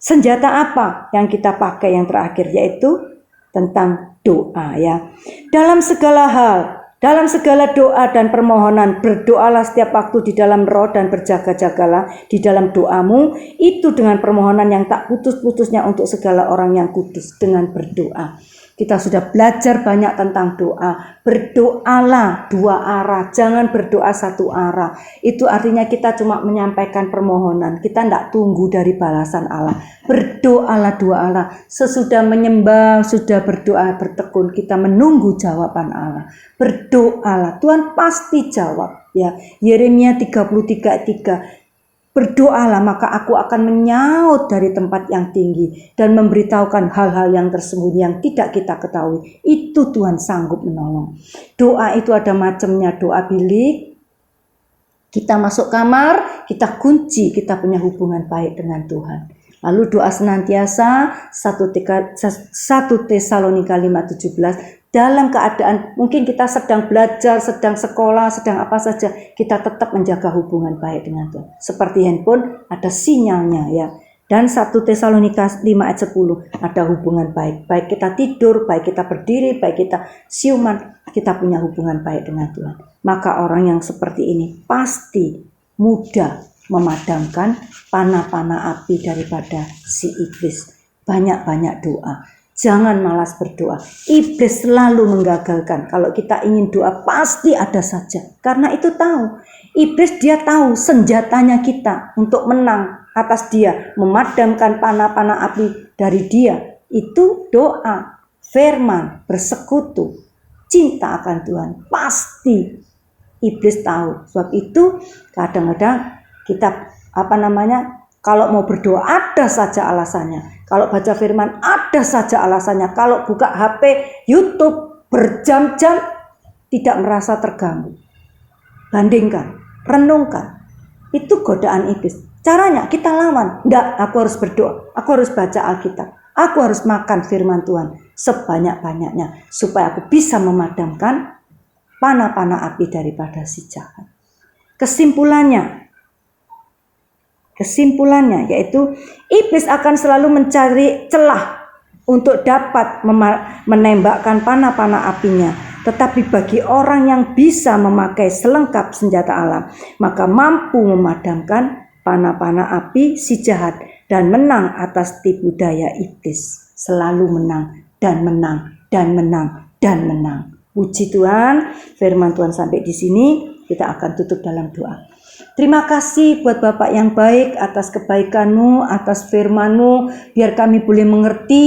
Senjata apa yang kita pakai yang terakhir, yaitu tentang doa ya. Dalam segala hal, dalam segala doa dan permohonan, berdoalah setiap waktu di dalam roh dan berjaga-jagalah di dalam doamu, itu dengan permohonan yang tak putus-putusnya untuk segala orang yang kudus, dengan berdoa. Kita sudah belajar banyak tentang doa. Berdoalah dua arah, jangan berdoa satu arah. Itu artinya kita cuma menyampaikan permohonan. Kita tidak tunggu dari balasan Allah. Berdoalah dua arah. Sesudah menyembah, sudah berdoa, bertekun, kita menunggu jawaban Allah. Berdoalah, Tuhan pasti jawab. Ya, Yeremia 33:3. Berdoalah maka aku akan menyaut dari tempat yang tinggi dan memberitahukan hal-hal yang tersembunyi yang tidak kita ketahui. Itu Tuhan sanggup menolong. Doa itu ada macamnya, doa bilik. Kita masuk kamar, kita kunci, kita punya hubungan baik dengan Tuhan. Lalu doa senantiasa 1 Tesalonika 5:17. Dalam keadaan mungkin kita sedang belajar, sedang sekolah, sedang apa saja, kita tetap menjaga hubungan baik dengan Tuhan. Seperti handphone ada sinyalnya ya. Dan 1 Tesalonika 5:10 ada hubungan baik. Baik kita tidur, baik kita berdiri, baik kita siuman, kita punya hubungan baik dengan Tuhan. Maka orang yang seperti ini pasti mudah memadamkan panah-panah api daripada si iblis. Banyak-banyak doa. Jangan malas berdoa. Iblis selalu menggagalkan. Kalau kita ingin doa pasti ada saja. Karena itu tahu. Iblis dia tahu senjatanya kita untuk menang atas dia. Memadamkan panah-panah api dari dia. Itu doa, firman, bersekutu, cinta akan Tuhan. Pasti iblis tahu. Sebab itu kadang-kadang kita kalau mau berdoa ada saja alasannya. Kalau baca firman ada saja alasannya. Kalau buka HP, YouTube berjam-jam tidak merasa terganggu. Bandingkan, renungkan. Itu godaan iblis. Caranya kita lawan. Enggak, aku harus berdoa. Aku harus baca Alkitab. Aku harus makan firman Tuhan sebanyak-banyaknya. Supaya aku bisa memadamkan panah-panah api daripada si jahat. Kesimpulannya yaitu iblis akan selalu mencari celah untuk dapat menembakkan panah-panah apinya. Tetapi bagi orang yang bisa memakai selengkap senjata Allah, maka mampu memadamkan panah-panah api si jahat dan menang atas tipu daya iblis. Selalu menang dan menang dan menang dan menang. Puji Tuhan, firman Tuhan sampai di sini, kita akan tutup dalam doa. Terima kasih buat Bapak yang baik atas kebaikan-Mu, atas firman-Mu, biar kami boleh mengerti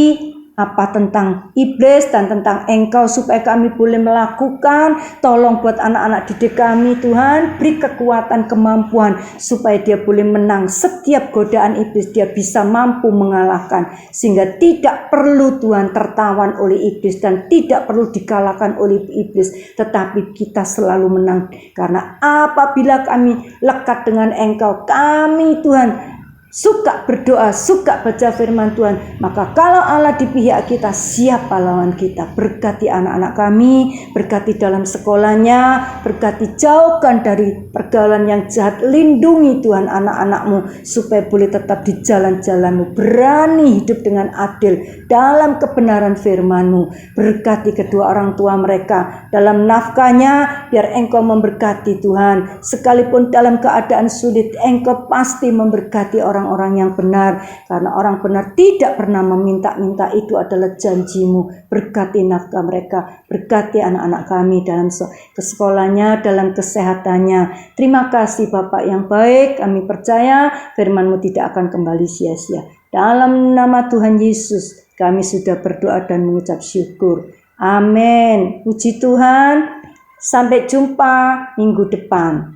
apa tentang iblis dan tentang Engkau supaya kami boleh melakukan. Tolong buat anak-anak didik kami Tuhan, beri kekuatan, kemampuan supaya dia boleh menang setiap godaan iblis, dia bisa mampu mengalahkan sehingga tidak perlu Tuhan tertawan oleh iblis dan tidak perlu dikalahkan oleh iblis, tetapi kita selalu menang karena apabila kami lekat dengan Engkau, kami Tuhan suka berdoa, suka baca firman Tuhan, maka kalau Allah di pihak kita, siapa lawan kita? Berkati anak-anak kami, berkati dalam sekolahnya, berkati jauhkan dari pergaulan yang jahat, lindungi Tuhan anak-anak-Mu supaya boleh tetap di jalan-jalan-Mu, berani hidup dengan adil dalam kebenaran firman-Mu. Berkati kedua orang tua mereka dalam nafkahnya, biar Engkau memberkati Tuhan. Sekalipun dalam keadaan sulit, Engkau pasti memberkati orang-orang yang benar, karena orang benar tidak pernah meminta-minta, itu adalah janji-Mu. Berkati nafkah mereka, berkati anak-anak kami dalam ke sekolahnya, dalam kesehatannya. Terima kasih Bapak yang baik, kami percaya firman-Mu tidak akan kembali sia-sia. Dalam nama Tuhan Yesus kami sudah berdoa dan mengucap syukur. Amin. Puji Tuhan. Sampai jumpa minggu depan.